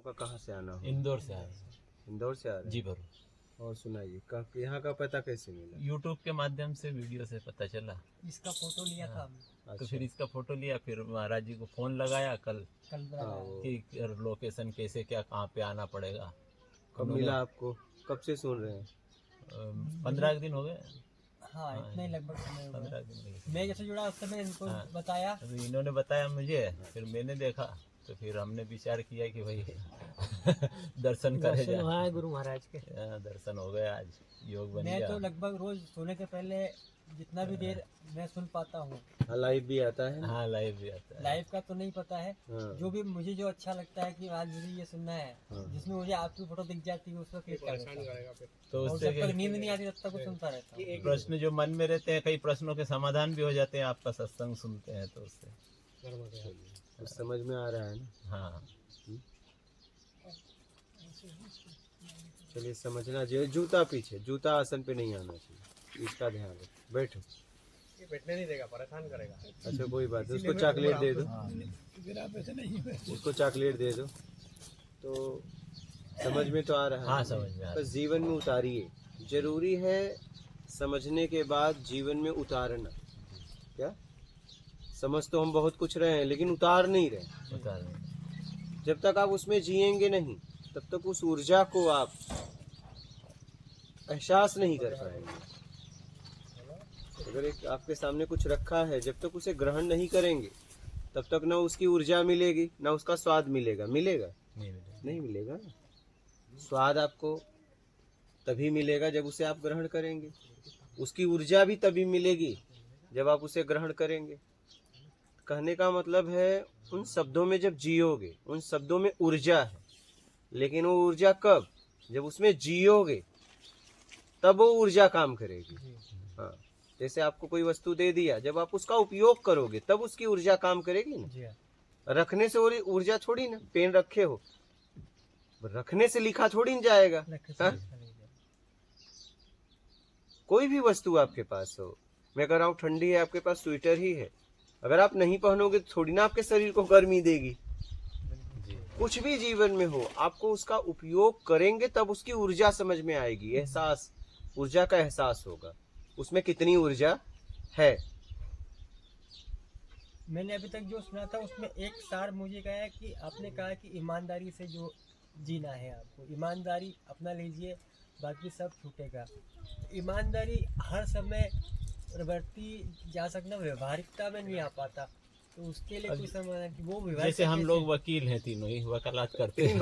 का कहाँ से आना हो? इंदौर से आए। इंदौर से आ रहे हैं? जी भरू। और सुनाइए, यहाँ का पता कैसे मिला? यूट्यूब के माध्यम से वीडियो से पता चला। इसका फोटो लिया था हमने। तो अच्छा। फिर इसका फोटो लिया, फिर महाराज जी को फोन लगाया कल कल हाँ, वो कि लोकेशन कैसे क्या कहाँ पे आना पड़ेगा। कब मिला आपको? कब से सुन रहे हैं? 15 दिन हो गए। हाँ, इतना ही लगभग समय हो 15 गया। दिन हो गए। मैं जैसे जुड़ा उस समय इनको हाँ। बताया। तो इन्होंने बताया मुझे, फिर मैंने देखा, तो फिर हमने विचार किया कि भाई दर्शन करे दर्शन हुआ है गुरु महाराज के। दर्शन हो गया, आज योग बन मैं गया। तो लगभग रोज सोने के पहले जितना भी देर मैं सुन पाता हूँ। लाइव भी आता है ना? हाँ, लाइव भी आता है। लाइव का तो नहीं पता है। हाँ। जो भी मुझे जो अच्छा लगता है कि आज मुझे ये सुनना है, हाँ। जिसमें मुझे आपकी फोटो दिख जाती है उसको क्लिक कर देता हूँ। तो और उससे जब तक नींद नहीं आती तब तक वो सुनता रहता हूँ। प्रश्न जो मन में रहते हैं, कई प्रश्नों के समाधान भी हो जाते हैं आपका सत्संग सुनते हैं तो उससे। तो समझ में आ रहा है ना? हाँ, चलिए, समझना चाहिए। जूता पीछे, जूता आसन पे नहीं आना चाहिए, इसका ध्यान रखो। बैठो। ये बैठने नहीं देगा, परेशान करेगा। अच्छा, कोई बात नहीं, उसको चॉकलेट दे दो, उसको चॉकलेट दे दो। तो समझ में तो आ रहा है? हाँ, समझ में आ रहा बस जीवन में उतारिए। जरूरी है समझने के बाद जीवन में उतारना। क्या समझ तो हम बहुत कुछ रहे हैं, लेकिन उतार नहीं रहे। है। बता रहे हैं। जब तक आप उसमें जिएंगे नहीं, तब तक उस ऊर्जा को आप एहसास नहीं कर पाएंगे। अगर एक आपके सामने कुछ रखा है, जब तक उसे ग्रहण नहीं करेंगे, तब तक ना उसकी ऊर्जा मिलेगी, ना उसका स्वाद मिलेगा। मिलेगा? नहीं मिलेगा। नहीं मिलेगा। स्वाद आपको तभी मिलेगा जब उसे आप ग्रहण करेंगे। उसकी ऊर्जा भी तभी मिलेगी जब आप उसे ग्रहण करेंगे। कहने का मतलब है, उन शब्दों में जब जियोगे, उन शब्दों में ऊर्जा है, लेकिन वो ऊर्जा कब? जब उसमें जियोगे, तब वो ऊर्जा काम करेगी। हाँ, जैसे आपको कोई वस्तु दे दिया, जब आप उसका उपयोग करोगे तब उसकी ऊर्जा काम करेगी ना। जी हाँ। रखने से ऊर्जा थोड़ी ना। पेन रखे हो, रखने से लिखा थोड़ी न जाएगा। हाँ? कोई भी वस्तु आपके पास हो, मैं कह रहा हूँ ठंडी है, आपके पास स्वेटर ही है, अगर आप नहीं पहनोगे तो थोड़ी ना आपके शरीर को गर्मी देगी। कुछ भी जीवन में हो, आपको उसका उपयोग करेंगे तब उसकी ऊर्जा समझ में आएगी। एहसास, ऊर्जा का एहसास होगा, उसमें कितनी ऊर्जा है। मैंने अभी तक जो सुना था उसमें एक सार मुझे कहा है कि आपने कहा कि ईमानदारी से जो जीना है, आपको ईमानदारी अपना लीजिए, बाकी सब छूटेगा। ईमानदारी हर समय बरती जा सकना, व्यवहारिकता में नहीं आ पाता, तो उसके लिए कोई समाधान कि वो व्यवहारिक जैसे हम लोग वकील हैं, तीनों ही वकालत करते हैं।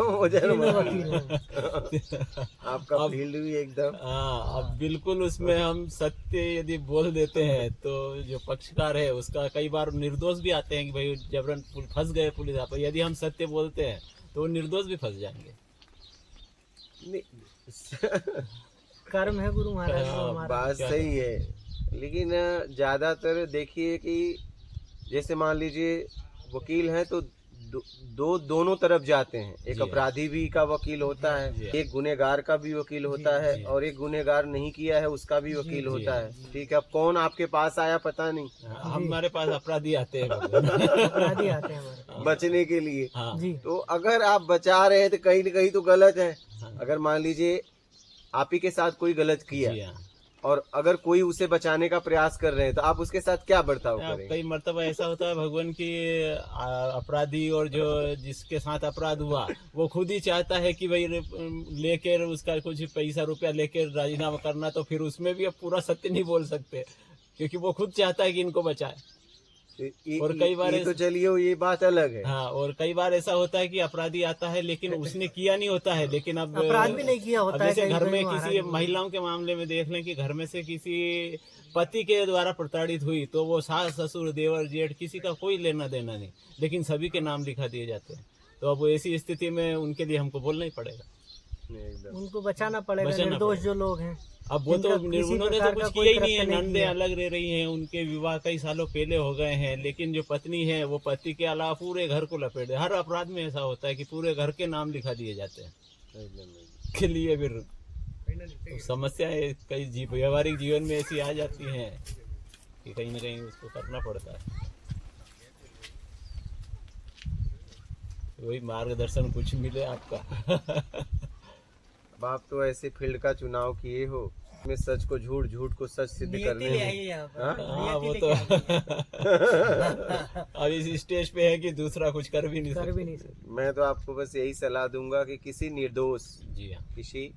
आपका फील्ड भी एकदम। हाँ, अब बिल्कुल उसमें हम सत्य यदि बोल देते हैं तो जो पक्षकार है उसका कई बार निर्दोष भी आते हैं कि भाई जबरन फंस गए पुलिस आप। यदि हम सत्य बोलते हैं तो वो निर्दोष भी फंस जाएंगे। कर्म है गुरु महाराज को हमारा। बात सही है, लेकिन ज्यादातर देखिए कि जैसे मान लीजिए वकील हैं तो दोनों तरफ जाते हैं। एक अपराधी भी का वकील होता है, एक गुनहगार का भी वकील होता है, और एक गुनहगार नहीं किया है उसका भी वकील होता है। ठीक है, अब कौन आपके पास आया पता नहीं। हमारे पास अपराधी आते हैं अपराधी आते हैं हमारे बचने के लिए। जी। तो अगर आप बचा रहे हैं तो कहीं न कहीं तो गलत है। अगर मान लीजिए आप ही के साथ कोई गलत किया और अगर कोई उसे बचाने का प्रयास कर रहे हैं, तो आप उसके साथ क्या बर्ताव करेंगे? कई मर्तबा ऐसा होता है भगवान की, अपराधी और जो जिसके साथ अपराध हुआ वो खुद ही चाहता है कि भाई लेकर उसका कुछ पैसा रुपया लेकर राजीनामा करना, तो फिर उसमें भी अब पूरा सत्य नहीं बोल सकते, क्योंकि वो खुद चाहता है कि इनको बचाए। और कई बार तो चलिए ये बात अलग है। हाँ, और कई बार ऐसा होता है कि अपराधी आता है लेकिन उसने किया नहीं होता है, लेकिन अब अपराध भी नहीं किया होता है। जैसे घर में किसी महिलाओं के मामले में देख लें कि घर में से किसी पति के द्वारा प्रताड़ित हुई, तो वो सास ससुर देवर जेठ किसी का कोई लेना देना नहीं, लेकिन सभी के नाम लिखा दिए जाते हैं। तो अब ऐसी स्थिति में उनके लिए हमको बोलना ही पड़ेगा, उनको बचाना पड़ेगा, निर्दोष जो लोग हैं। अब वो तो उन्होंने तो कुछ किया ही नहीं है, नंदे अलग रह रही हैं, उनके विवाह कई सालों पहले हो गए हैं, लेकिन जो पत्नी है वो पति के अलावा पूरे घर को लपेट दे। हर अपराध में ऐसा होता है कि पूरे घर के नाम लिखा दिए जाते हैं के लिए फिर तो समस्याएं कई व्यवहारिक जीवन में ऐसी आ जाती हैं कि कहीं ना कहीं उसको करना पड़ता है। वही मार्गदर्शन कुछ मिले आपका। अब आप तो ऐसे फील्ड का चुनाव किए हो में सच को झूठ, झूठ को सच सिद्ध नियति करने ले में। आइए यहाँ पर, हाँ वो नियति तो लेके आइए। अब इस स्टेज पे है कि दूसरा कुछ कर भी नहीं कर भी सकते। नहीं सकते। मैं तो आपको बस यही सलाह दूंगा कि किसी निर्दोष, जी हाँ, किसी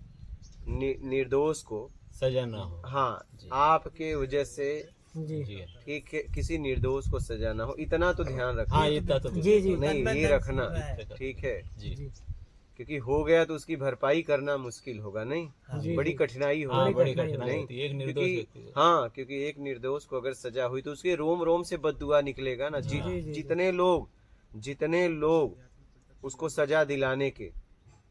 निर्दोष को, सजा ना हो। हाँ, जी। आपके वजह से, जी जी हाँ, ठीक है, किसी निर्दोष को सजा ना हो, इतना तो ध्यान रखना। हाँ इतना तो जी जी नहीं, ये रखना, है। ठीक है, जी जी क्योंकि हो गया तो उसकी भरपाई करना मुश्किल होगा, नहीं, जी, बड़ी जी। कठिनाई हाँ होगी। बड़ी कठिनाई कठिनाई नहीं, होती है एक निर्दोष क्योंकि व्यक्ति को। हाँ, क्योंकि एक निर्दोष को अगर सजा हुई तो उसके रोम रोम से बददुआ निकलेगा ना। जी, जी। जितने लोग उसको सजा दिलाने के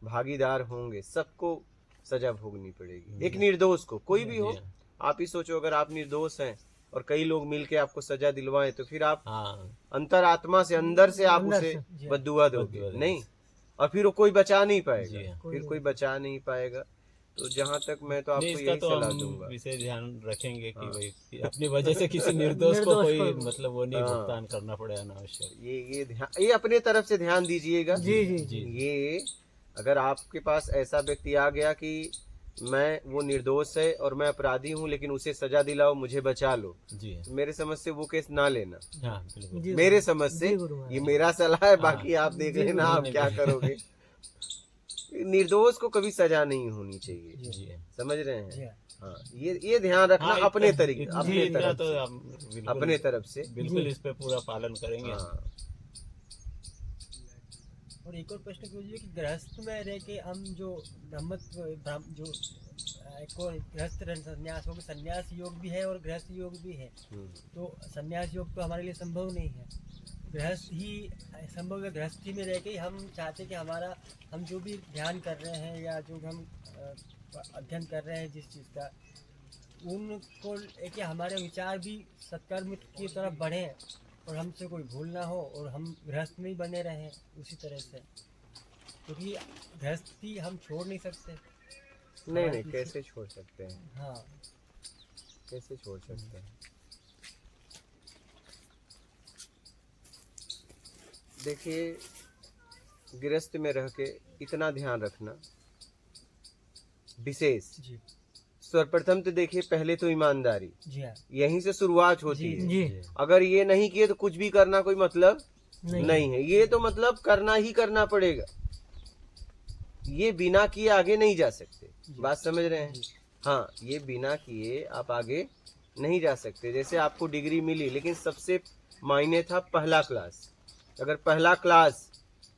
भागीदार होंगे, सबको सजा भोगनी पड़ेगी। एक निर्दोष को, कोई भी हो, जी हाँ। आप ही सोचो, अगर आप निर्दोष हैं और कई लोग मिलके आपको सजा दिलवाएं तो फिर आप हाँ अंतरात्मा से, अंदर से आप अंदर उसे से। बद्दुआ बद्दुआ दोगे, दोगे। नहीं, और फिर वो कोई बचा नहीं जी पाएगा, हाँ। फिर कोई बचा नहीं पाएगा। तो जहाँ तक मैं तो नहीं, आपको इसका यही तो सलाह हम दूंगा। विशेष ध्यान रखेंगे कि हाँ। भाई कि अपनी वजह से किसी निर्दोष को निर्दोष कोई को- मतलब वो नहीं हाँ। भुगतान करना पड़े अनावश्यक। ये ध्यान, ये अपने तरफ से ध्यान दीजिएगा। जी जी जी ये अगर आपके पास ऐसा व्यक्ति आ गया कि मैं, वो निर्दोष है और मैं अपराधी हूँ, लेकिन उसे सजा दिलाओ, मुझे बचा लो, जी तो मेरे समझ से वो केस ना लेना। हाँ बिल्कुल। जी मेरे समझ से जी गुरु महाराज। ये मेरा सलाह है, बाकी आप देख जी, लेना आप नहीं, क्या नहीं। करोगे। निर्दोष को कभी सजा नहीं होनी चाहिए, जी हाँ। समझ रहे जी हैं। हाँ। हाँ, ये ध्यान रखना हाँ, अपने इतना- तरीके, इतना- अपने इतना तरफ तो से, हम बिल्कुल- अपने तरफ से। बिल्कुल इस पे पूरा पालन करेंगे। हाँ, और एक और प्रश्न पूछिए कि गृहस्थ में रह के हम जो जो एक और गृहस्थ संन्यास योग, संन्यास योग भी है और गृहस्थ योग भी है। तो संन्यास योग तो हमारे लिए संभव नहीं है, गृहस्थ ही संभव है। गृहस्थी में रह के ही हम चाहते कि हम जो भी ध्यान कर रहे हैं या जो हम अध्ययन कर रहे हैं जिस चीज़ का, उनको लेके हमारे विचार भी सत्कर्म की तरफ बढ़ें और हमसे कोई भूल ना हो और हम गृहस्थ में ही बने रहें उसी तरह से, क्योंकि गृहस्थी हम छोड़ नहीं सकते। नहीं, कैसे छोड़ सकते हैं, हाँ, कैसे छोड़ सकते हैं। देखिए, गृहस्थ में रह के इतना ध्यान रखना विशेष। जी सर्वप्रथम तो देखिए, पहले तो ईमानदारी, जी हाँ, यहीं से शुरुआत होती जी, है। जी अगर ये नहीं किए तो कुछ भी करना कोई मतलब नहीं। नहीं है। ये तो मतलब करना ही करना पड़ेगा, ये बिना किए आगे नहीं जा सकते। बात समझ रहे हैं। हाँ, ये बिना किए आप आगे नहीं जा सकते। जैसे आपको डिग्री मिली, लेकिन सबसे मायने था पहला क्लास। अगर पहला क्लास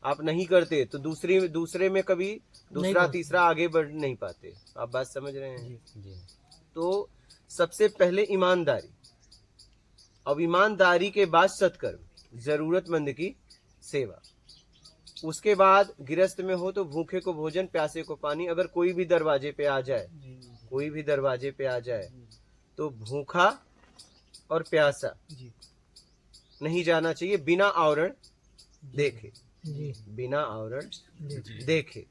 आप नहीं करते तो दूसरे में कभी दूसरा पहुंच- तीसरा आगे बढ़ नहीं पाते। आप बात समझ रहे हैं। जी जी तो सबसे पहले ईमानदारी, अब ईमानदारी के बाद सत्कर्म, जरूरतमंद की सेवा। उसके बाद गृहस्थ में हो तो भूखे को भोजन, प्यासे को पानी। अगर कोई भी दरवाजे पे आ जाए, जी कोई भी दरवाजे पे आ जाए तो भूखा और प्यासा जी नहीं जाना चाहिए, बिना आवरण देखे, जी बिना आवरण जी देखे,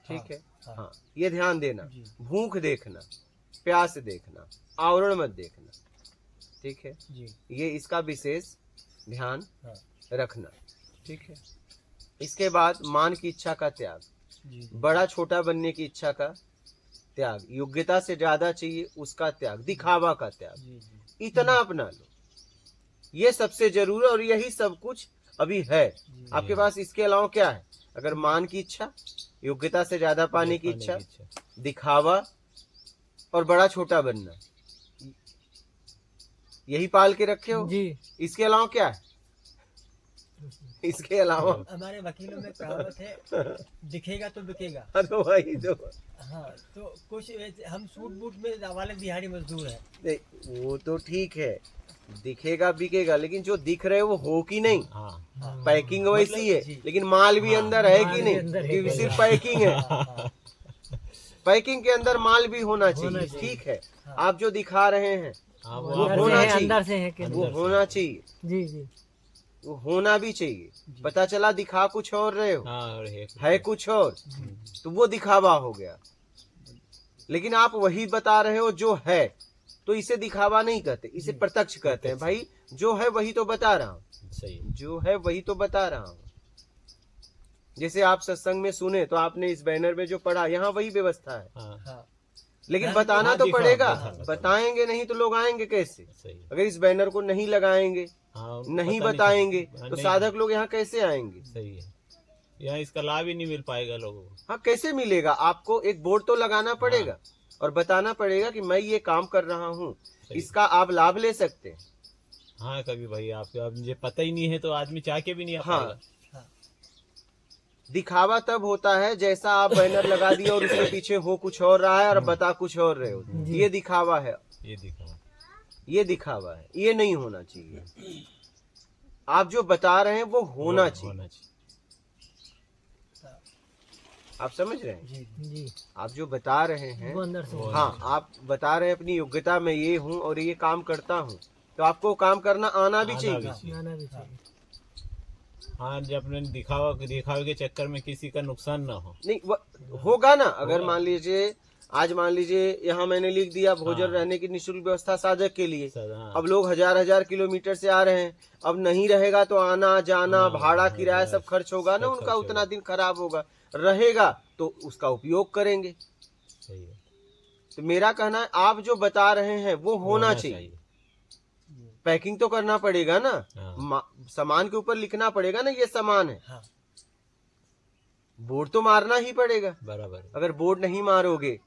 ठीक है। हाँ। हाँ, ये ध्यान देना। जी। भूख देखना, प्यास देखना, आवरण मत देखना, ठीक है। जी ये इसका विशेष ध्यान हाँ। रखना, ठीक है। इसके बाद मान की इच्छा का त्याग, जी बड़ा छोटा बनने की इच्छा का त्याग, योग्यता से ज्यादा चाहिए उसका त्याग, दिखावा का त्याग, जी जी इतना अपना लो। ये सबसे जरूरी, और यही सब कुछ अभी है जी। आपके पास। इसके अलावा क्या है? अगर मान की इच्छा, योग्यता से ज्यादा पाने की इच्छा, दिखावा और बड़ा छोटा बनना, यही पाल के रखे हो। जी इसके अलावा क्या है? इसके अलावा हमारे वकीलों में कहावत है, दिखेगा तो बिकेगा। तो वही तो हाँ, तो कुछ हम सूट बूट में वाले दिहाड़ी मजदूर है। नहीं, वो तो ठीक है, दिखेगा बिकेगा, लेकिन जो दिख रहे वो हो कि नहीं। हाँ पैकिंग वैसी है, जी। लेकिन माल भी अंदर है माल कि भी नहीं, अंदर है। कि सिर्फ पैकिंग है। हाँ, पैकिंग के अंदर माल भी होना चाहिए, चाहिए। ठीक है। हाँ। आप जो दिखा रहे हैं हाँ वो अंदर होना से है, चाहिए। अंदर से है कि वो अंदर से। होना चाहिए, जी जी वो होना भी चाहिए। पता चला दिखा कुछ और रहे हो, हाँ और है कुछ और, तो वो दिखावा हो गया। लेकिन आप वही बता रहे हो जो है, तो इसे दिखावा नहीं कहते, इसे प्रत्यक्ष कहते हैं। भाई जो है वही तो बता रहा हूँ, सही जो है वही तो बता रहा हूँ। जैसे आप सत्संग में सुने तो आपने इस बैनर में जो पढ़ा, यहाँ वही व्यवस्था है, हाँ हाँ लेकिन हाँ, बताना हाँ, तो दिखाओ, पड़ेगा। बताओ। बताएंगे नहीं तो लोग आएंगे कैसे? सही है। अगर इस बैनर को नहीं लगाएंगे, हाँ, उनको नहीं पता बताएंगे चलेगा। तो नहीं, साधक लोग यहाँ कैसे आएंगे? सही है, यहाँ इसका लाभ ही नहीं मिल पाएगा लोगों को। हाँ, कैसे मिलेगा? आपको एक बोर्ड तो लगाना पड़ेगा और बताना पड़ेगा कि मैं ये काम कर रहा हूँ, सही। इसका आप लाभ ले सकते हैं। हाँ, कभी भाई आपको अब मुझे पता ही नहीं है तो आदमी चाह के भी नहीं आ हाँ। पाएगा। दिखावा तब होता है जैसा आप बैनर लगा दिया और उसके पीछे हो कुछ और रहा है और बता कुछ और रहे हो, ये दिखावा है, ये दिखाओ। ये दिखावा है, ये नहीं होना चाहिए। आप जो बता रहे हैं वो होना चाहिए। आप समझ रहे हैं? जी जी आप जो बता रहे हैं, वो अंदर से वो हाँ, आप बता रहे हैं अपनी योग्यता में ये हूँ और ये काम करता हूँ, तो आपको काम करना आना भी आना चाहिए। भी चाहिए। आना भी चाहिए। हाँ, जब अपने दिखावे के चक्कर में किसी का नुकसान ना हो। नहीं होगा ना। अगर होगा। मान लीजिए आज मान लीजिए यहाँ मैंने लिख दिया भोजन हाँ। रहने की निःशुल्क व्यवस्था साधक के लिए, हाँ, अब लोग हजार हजार किलोमीटर से आ रहे हैं, अब नहीं रहेगा तो आना जाना हाँ, भाड़ा हाँ, किराया सब बस, खर्च होगा ना सब उनका, खर्च उतना होगा। दिन खराब होगा। रहेगा तो उसका उपयोग करेंगे। सही है। तो मेरा कहना है आप जो बता रहे हैं वो होना चाहिए। पैकिंग तो करना पड़ेगा ना, हाँ। सामान के ऊपर लिखना पड़ेगा ना ये सामान है, हाँ बोर्ड तो मारना ही पड़ेगा। बराबर। अगर बोर्ड नहीं मारोगे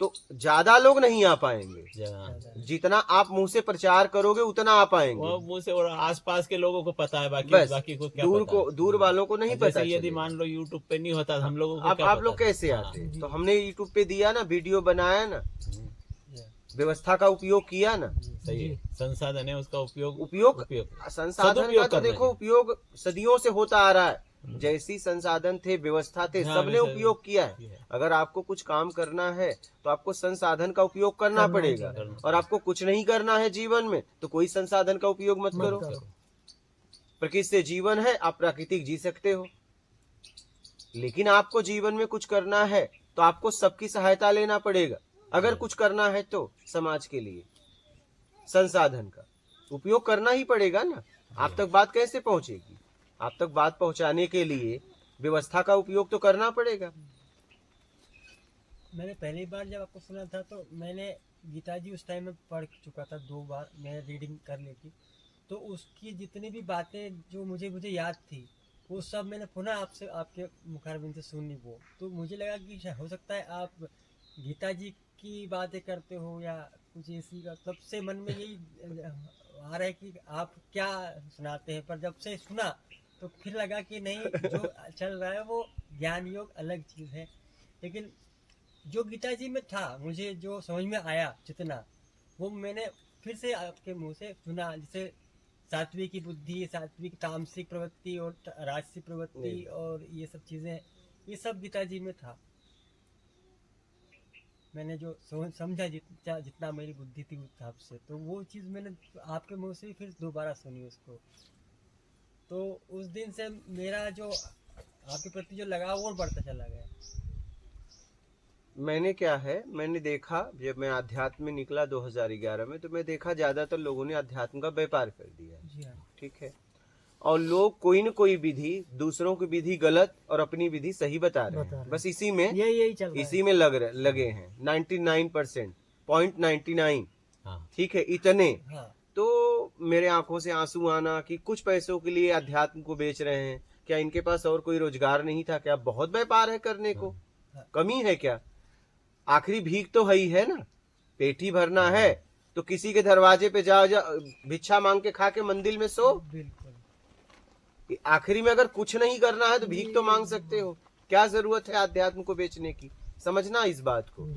तो ज्यादा लोग नहीं आ पाएंगे। जितना आप मुंह से प्रचार करोगे उतना आ पाएंगे। वो मुंह से, और आसपास के लोगों को पता है, बस, बाकी को क्या दूर पता को है? दूर वालों को नहीं जैसे पता यदि चलेगा। मान लो यूट्यूब पे नहीं होता तो हम लोगों को अब क्या आप पता लोग था? कैसे हाँ। आते? तो हमने यूट्यूब पे दिया ना, वीडियो बनाया ना, व्यवस्था का उपयोग किया ना। सही है, संसाधन है उसका उपयोग संसाधन का सदुपयोग तो करना देखो उपयोग सदियों से होता आ रहा है। जैसी संसाधन थे, व्यवस्था थे, हाँ, सबने वैसे उपयोग किया है। किया है। अगर आपको कुछ काम करना है तो आपको संसाधन का उपयोग करना पड़ेगा, और आपको कुछ नहीं करना है जीवन में तो कोई संसाधन का उपयोग मत करो। प्रकृति से जीवन है, आप प्राकृतिक जी सकते हो, लेकिन आपको जीवन में कुछ करना है तो आपको सबकी सहायता लेना पड़ेगा। अगर कुछ करना है तो समाज के लिए संसाधन का उपयोग करना ही पड़ेगा ना। आप तक बात कैसे पहुंचेगी? आप तक बात पहुंचाने के लिए व्यवस्था का उपयोग तो करना पड़ेगा। मैंने पहली बार जब आपको सुना था तो मैंने गीता जी उस टाइम में पढ़ चुका था, 2 बार मैंने रीडिंग कर ली थी। तो उसकी जितनी भी बातें जो मुझे याद थी वो सब मैंने पुनः आपसे आपके मुखारबिंद से सुनी। वो तो मुझे लगा कि हो सकता है आप गीता जी की बातें करते हो या कुछ ऐसी का, तब से मन में यही आ रहा है कि आप क्या सुनाते हैं। पर जब से सुना तो फिर लगा कि नहीं, जो चल रहा है वो ज्ञान योग अलग चीज़ है। लेकिन जो गीता जी में था, मुझे जो समझ में आया जितना, वो मैंने फिर से आपके मुंह से सुना। जैसे सात्विक की बुद्धि, सात्विक तामसिक प्रवृत्ति और राजसिक प्रवृत्ति और ये सब चीज़ें, ये सब गीता जी में था। मैंने जो समझा जितना मेरी बुद्धि थी उस हिसाब से, तो वो चीज़ मैंने आपके मुंह से फिर दोबारा सुनी उसको। तो उस दिन से मेरा जो आपके प्रति जो लगाव और बढ़ता चला गया। मैंने क्या है, मैंने देखा जब मैं अध्यात्म में निकला 2011 में, तो मैं देखा ज्यादातर लोगों ने अध्यात्म का व्यापार कर दिया। जी हाँ। ठीक है, और लोग कोई न कोई विधि, दूसरों की विधि गलत और अपनी विधि सही बता रहे हैं। बस इसी में यही चल रहा है। इसी में लगे हैं 99%, 0.99। हाँ। ठीक है, इतने। हाँ। तो मेरे आंखों से आंसू आना कि कुछ पैसों के लिए अध्यात्म को बेच रहे हैं। क्या इनके पास और कोई रोजगार नहीं था क्या? बहुत व्यापार है करने को, कमी है क्या? आखिरी भीख तो है ही है ना, पेट ही भरना है तो किसी के दरवाजे पे जाओ, भिक्षा मांग के खा के मंदिर में सो। बिल्कुल। आखिरी में अगर कुछ नहीं करना है तो भीख तो मांग सकते हो। क्या जरूरत है अध्यात्म को बेचने की? समझना इस बात को।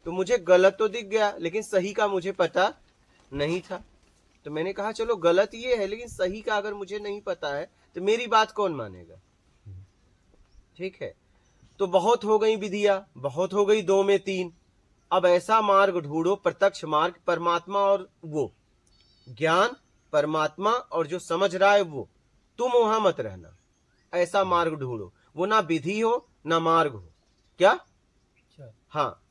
तो मुझे गलत तो दिख गया, लेकिन सही का मुझे पता नहीं था। तो मैंने कहा चलो गलत ये है, लेकिन सही का अगर मुझे नहीं पता है तो मेरी बात कौन मानेगा? ठीक है, तो बहुत हो गई विधियां, बहुत हो गई 2 में 3। अब ऐसा मार्ग ढूंढो, प्रत्यक्ष मार्ग, परमात्मा और वो ज्ञान, परमात्मा और जो समझ रहा है वो, तुम वहां मत रहना। ऐसा मार्ग ढूंढो, वो ना विधि हो ना मार्ग हो। क्या? अच्छा, हाँ,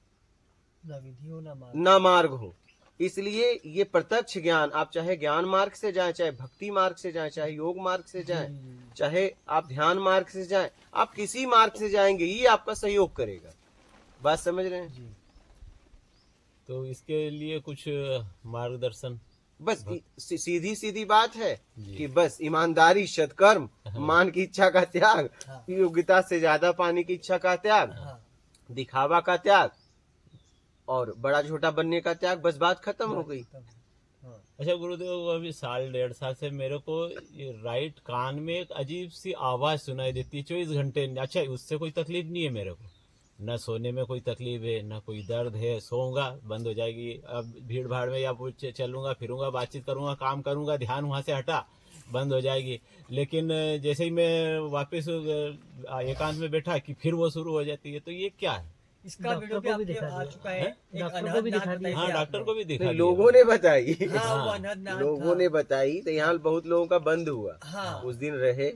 ना विधि हो ना मार्ग। ना मार्ग हो। इसलिए ये प्रत्यक्ष ज्ञान, आप चाहे ज्ञान मार्ग से जाएं, चाहे भक्ति मार्ग से जाएं, चाहे योग मार्ग से जाएं, चाहे आप ध्यान मार्ग से जाएं, आप किसी मार्ग से जाएंगे ये आपका सहयोग करेगा। बात समझ रहे हैं? जी तो इसके लिए कुछ मार्गदर्शन। बस सीधी सीधी बात है जी। कि बस ईमानदारी, सत्कर्म, मान की इच्छा का त्याग, हाँ। योग्यता से ज्यादा पाने की इच्छा का त्याग, हाँ दिखावा का त्याग और बड़ा छोटा बनने का त्याग, बस बात खत्म हो गई। हाँ अच्छा गुरुदेव, वो अभी 1.5 साल से मेरे को ये राइट कान में एक अजीब सी आवाज सुनाई देती है 24 घंटे। अच्छा, उससे कोई तकलीफ नहीं है मेरे को, न सोने में कोई तकलीफ है, न कोई दर्द है। सोऊंगा बंद हो जाएगी। अब भीड़ भाड़ में या चलूंगा फिरूंगा, बातचीत करूंगा, काम करूंगा, ध्यान वहां से हटा, बंद हो जाएगी। लेकिन जैसे ही मैं वापस एकांत में बैठा कि फिर वो शुरू हो जाती है। तो ये क्या है? इसका वीडियो भी आपके आ चुका है। एक डॉक्टर को भी अनहद दिखा नाथ दिया। बताई हाँ, थी डॉक्टर को आपने। भी दिखा नहीं, दिया। लोगों ने बताई, हाँ वो अनहद नाथ लोगों था। ने बताई, तो यहाँ बहुत लोगों का बंद हुआ। हाँ उस दिन रहे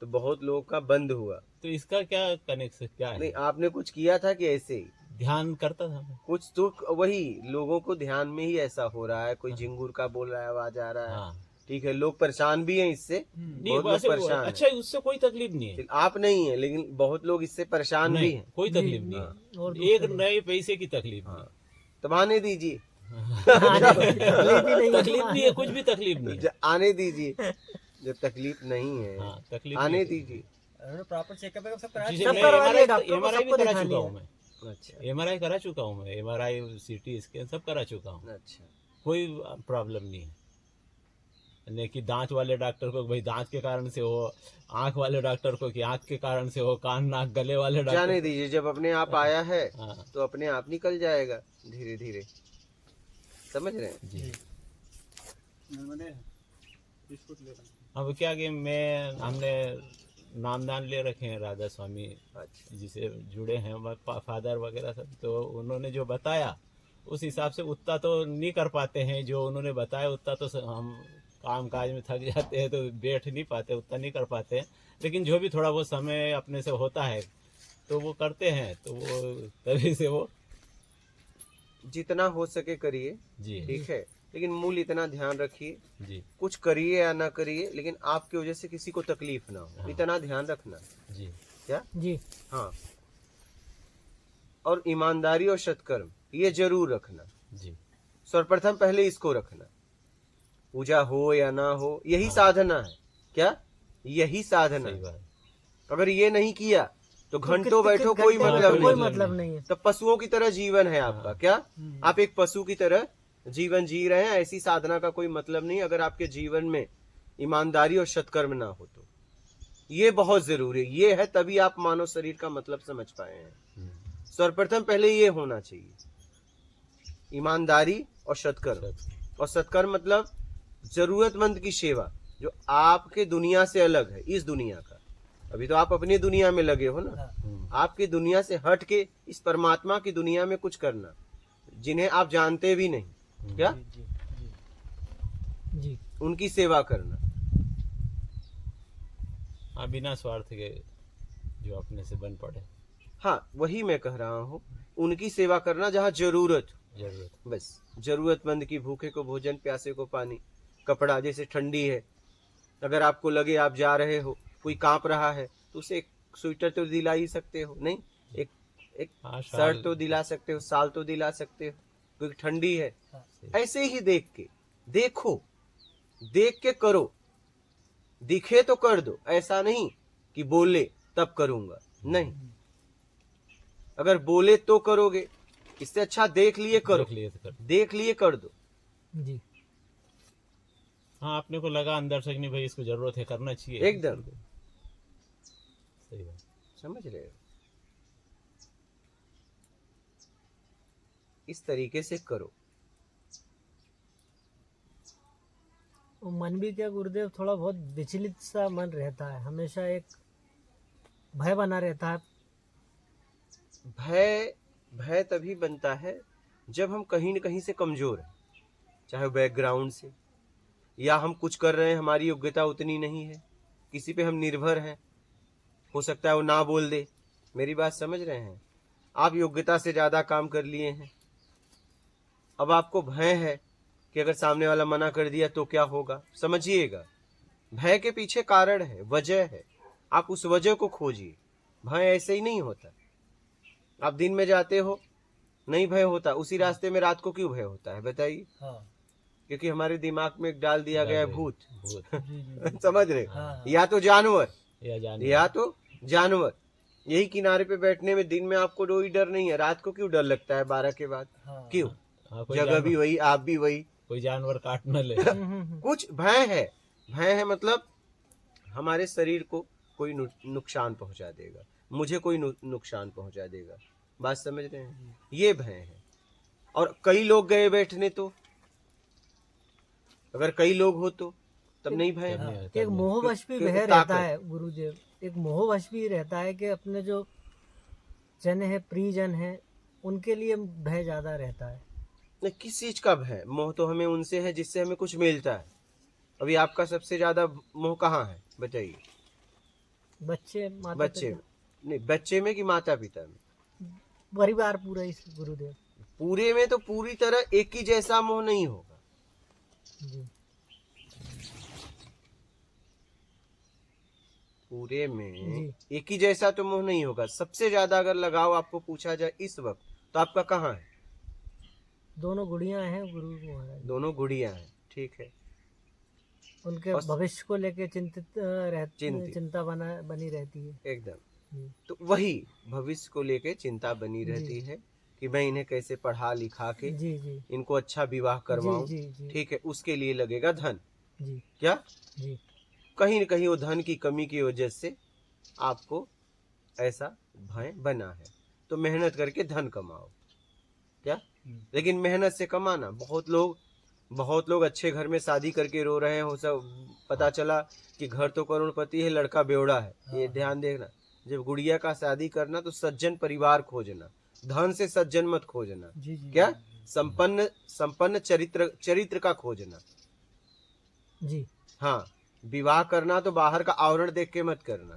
तो बहुत लोगों का बंद हुआ। तो इसका क्या कनेक्शन क्या नहीं, है? आपने कुछ किया था कि ऐसे ही ध्यान करता था मैं। कुछ तो, वही लोगों को ध्यान में ही ऐसा हो रहा है। कोई झिंगुर का बोल रहा है, आवाज आ रहा है, हाँ, ठीक है, लोग परेशान भी हैं इससे, नहीं बहुत लोग वैसे परेशान हैं। अच्छा, उससे कोई तकलीफ नहीं है। आप नहीं है, लेकिन बहुत लोग इससे परेशान भी नहीं, हैं। कोई तकलीफ नहीं और है। एक नए पैसे की तकलीफ नहीं। तब आने दीजिए, तकलीफ नहीं है, कुछ भी तकलीफ नहीं है। आने दीजिए, जब तकलीफ नहीं है हाँ, तकलीफ आने नहीं है। दीजिए। उन्होंने प्रॉपर चेकअप सब करा जिसे सब मैं करवा लिया, MRI डॉक्टर को MRI भी सबको करा दिखा चुका लिया। हूँ मैं। अच्छा MRI करा चुका हूँ मैं। MRI, CT स्कैन सब करा चुका हूँ। अच्छा, कोई प्रॉब्लम नहीं है। नहीं कि दांत वाले डॉक्टर को भाई दांत के कारण से हो, आंख वाले डॉक्टर को कि आंख के कारण से हो, कान नाक गले वाले डॉक्टर जाने दीजिए। जब अपने आप आया है हाँ तो अपने आप निकल जाएगा धीरे धीरे। समझ रहे हैं? जी। अब क्या कि हमने नामदान ले रखे हैं राधा स्वामी अच्छा, जिसे जुड़े हैं फादर वगैरह सब। तो उन्होंने जो बताया उस हिसाब से उतना तो नहीं कर पाते हैं। जो उन्होंने बताया उतना तो हम काम काज में थक जाते हैं तो बैठ नहीं पाते, उतना नहीं कर पाते हैं। लेकिन जो भी थोड़ा बहुत समय अपने से होता है तो वो करते हैं। तो वो तभी से वो जितना हो सके करिए, जी ठीक है, लेकिन मूल इतना ध्यान रखिए, जी कुछ करिए या ना करिए, लेकिन आपकी वजह से किसी को तकलीफ ना हो, हाँ। इतना ध्यान रखना। जी क्या? जी हाँ, और ईमानदारी और सत्कर्म ये जरूर रखना। जी सर्वप्रथम पहले इसको रखना। पूजा हो या ना हो, यही साधना है। क्या? यही साधना सही है। बात। अगर ये नहीं किया तो घंटों बैठो, कितने कोई घंटे मतलब कोई नहीं। मतलब नहीं है। तब पशुओं की तरह जीवन है आपका। क्या? आप एक पशु की तरह जीवन जी रहे हैं। ऐसी साधना का कोई मतलब नहीं अगर आपके जीवन में ईमानदारी और सत्कर्म ना हो तो। ये बहुत जरूरी है। ये है तभी आप मानव शरीर का मतलब समझ पाए हैं। सर्वप्रथम पहले ये होना चाहिए, ईमानदारी और सत्कर्म। और सत्कर्म मतलब जरूरतमंद की सेवा, जो आपके दुनिया से अलग है, इस दुनिया का। अभी तो आप अपनी दुनिया में लगे हो ना, आपकी दुनिया से हट के इस परमात्मा की दुनिया में कुछ करना, जिन्हें आप जानते भी नहीं। क्या? जी उनकी सेवा करना। हाँ, बिना स्वार्थ के जो अपने से बन पड़े। हाँ, वही मैं कह रहा हूँ, उनकी सेवा करना जहाँ जरूरत हो। जरूरत। बस जरूरतमंद की, भूखे को भोजन, प्यासे को पानी, कपड़ा। जैसे ठंडी है, अगर आपको लगे आप जा रहे हो, कोई कांप रहा है तो उसे एक स्वेटर तो दिला ही सकते हो, नहीं एक एक हाँ, शर्ट तो दिला सकते हो, साल तो दिला सकते हो, क्योंकि ठंडी है। ऐसे ही देख के देखो, देख के करो। दिखे तो कर दो, ऐसा नहीं कि बोले तब करूंगा, नहीं। अगर बोले तो करोगे, इससे अच्छा देख लिए करो, देख लिए तो कर। देख लिए कर दो। जी हाँ, अपने को लगा अंदर से कि नहीं भाई इसको जरूरत है, करना चाहिए, एकदम सही बात। समझ रहे हो? इस तरीके से करो। वो मन भी क्या गुरुदेव, थोड़ा बहुत विचलित सा मन रहता है, हमेशा एक भय बना रहता है। भय तभी बनता है जब हम कहीं न कहीं से कमजोर हैं, चाहे बैकग्राउंड से, या हम कुछ कर रहे हैं हमारी योग्यता उतनी नहीं है, किसी पे हम निर्भर हैं, हो सकता है वो ना बोल दे। मेरी बात समझ रहे हैं? आप योग्यता से ज्यादा काम कर लिए हैं, अब आपको भय है कि अगर सामने वाला मना कर दिया तो क्या होगा। समझिएगा, भय के पीछे कारण है, वजह है, आप उस वजह को खोजिए। भय ऐसे ही नहीं होता। आप दिन में जाते हो, नहीं भय होता, उसी रास्ते में रात को क्यों भय होता है बताइए? हाँ क्योंकि हमारे दिमाग में एक डाल दिया गया है भूत। जी जी समझ रहे? हाँ या तो जानवर, या जान या तो जानवर। यही किनारे पे बैठने में दिन में आपको कोई डर नहीं है, रात को क्यों डर लगता है 12 के बाद? हाँ क्यों? हाँ, कोई जगह भी वही, आप भी वही। कोई जानवर काट न ले। कुछ भय है। भय है मतलब हमारे शरीर को कोई नुकसान पहुंचा देगा, मुझे कोई नुकसान पहुंचा देगा। बात समझ रहे हैं? ये भय है। और कई लोग गए बैठने, तो अगर कई लोग हो तो तब नहीं भय है। एक मोहवश भी क्योंकि भय ताकत- रहता है गुरुदेव, एक मोहवश भी रहता है कि अपने जो जन है, प्रियजन है, उनके लिए भय ज्यादा रहता है। नहीं, किस चीज का भय? मोह तो हमें उनसे है जिससे हमें कुछ मिलता है। अभी आपका सबसे ज्यादा मोह कहाँ है बताइए? बच्चे, माता बच्चे में? नहीं, बच्चे में कि माता पिता में? परिवार पूरा ही गुरुदेव। पूरे में तो पूरी तरह एक ही जैसा मोह नहीं होगा। जी पूरे में जी। एक ही जैसा तो मोह नहीं होगा। सबसे ज्यादा अगर लगाव आपको पूछा जाए इस वक्त, तो आपका कहाँ है? दोनों गुड़ियां हैं गुरु महाराज, दोनों गुड़िया हैं, ठीक है। उनके और- भविष्य को लेके चिंतित। चिंता बनी रहती है। एकदम। जी तो वही भविष्य को लेके चिंता बनी रहती है कि मैं इन्हें कैसे पढ़ा लिखा के जी जी इनको अच्छा विवाह करवाऊं। जी जी ठीक है, उसके लिए लगेगा धन। जी क्या? जी कहीं न कहीं वो धन की कमी की वजह से आपको ऐसा भय बना है। तो मेहनत करके धन कमाओ। क्या? लेकिन मेहनत से कमाना। बहुत लोग अच्छे घर में शादी करके रो रहे हो, सब पता चला कि घर तो करोड़पति है, लड़का बेवड़ा है। ये ध्यान देखना, जब गुड़िया का शादी करना तो सज्जन परिवार खोजना, धन से सज्जन मत खोजना। जी जी क्या? संपन्न चरित्र का खोजना। जी हाँ, विवाह करना तो बाहर का आवरण देख के मत करना,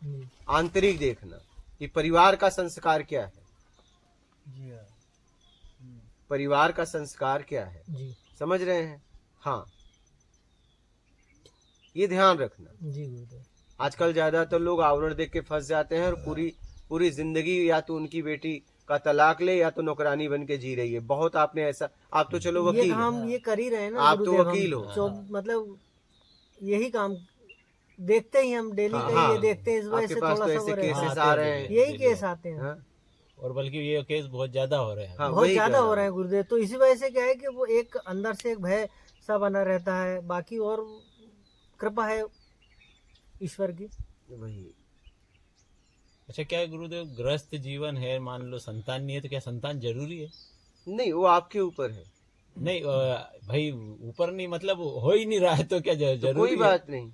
जी आंतरिक देखना कि परिवार का संस्कार क्या है। जी हाँ परिवार का संस्कार क्या है, जी समझ रहे हैं? हाँ, ये ध्यान रखना। जी गुरुदेव। आजकल ज्यादातर लोग आवरण देख के फंस जाते हैं और पूरी जिंदगी या तो उनकी बेटी का तलाक ले या तो नौकरानी बन के जी रही है। बहुत आपने ऐसा, आप तो चलो ये वकील काम हैं। ये कर ही रहे हैं ना आप तो गुरुदेव, हम वकील हो। मतलब यही काम देखते ही हम डेली हाँ, का हाँ। ये देखते हैं, इस वजह आपके से पास थोड़ा तो सा ऐसे वो रहता केसेस है। आ रहे हैं। यही केस आते हैं। हाँ? और बल्कि ये केस बहुत ज्यादा हो रहे हैं। हाँ, बहुत वही ज्यादा कह हो रहा रहे हैं हूँ। गुरुदेव। तो इसी वजह से क्या है कि वो एक अंदर से एक भय सा बना रहता है, बाकी और कृपा है ईश्वर की। वही। अच्छा, क्या है गुरुदेव, ग्रस्त जीवन है, मान लो संतान नहीं है, तो क्या संतान जरूरी है? नहीं, वो आपके ऊपर है। नहीं भाई, ऊपर नहीं, मतलब हो ही नहीं रहा है तो क्या तो जरूरी कोई है? बात नहीं।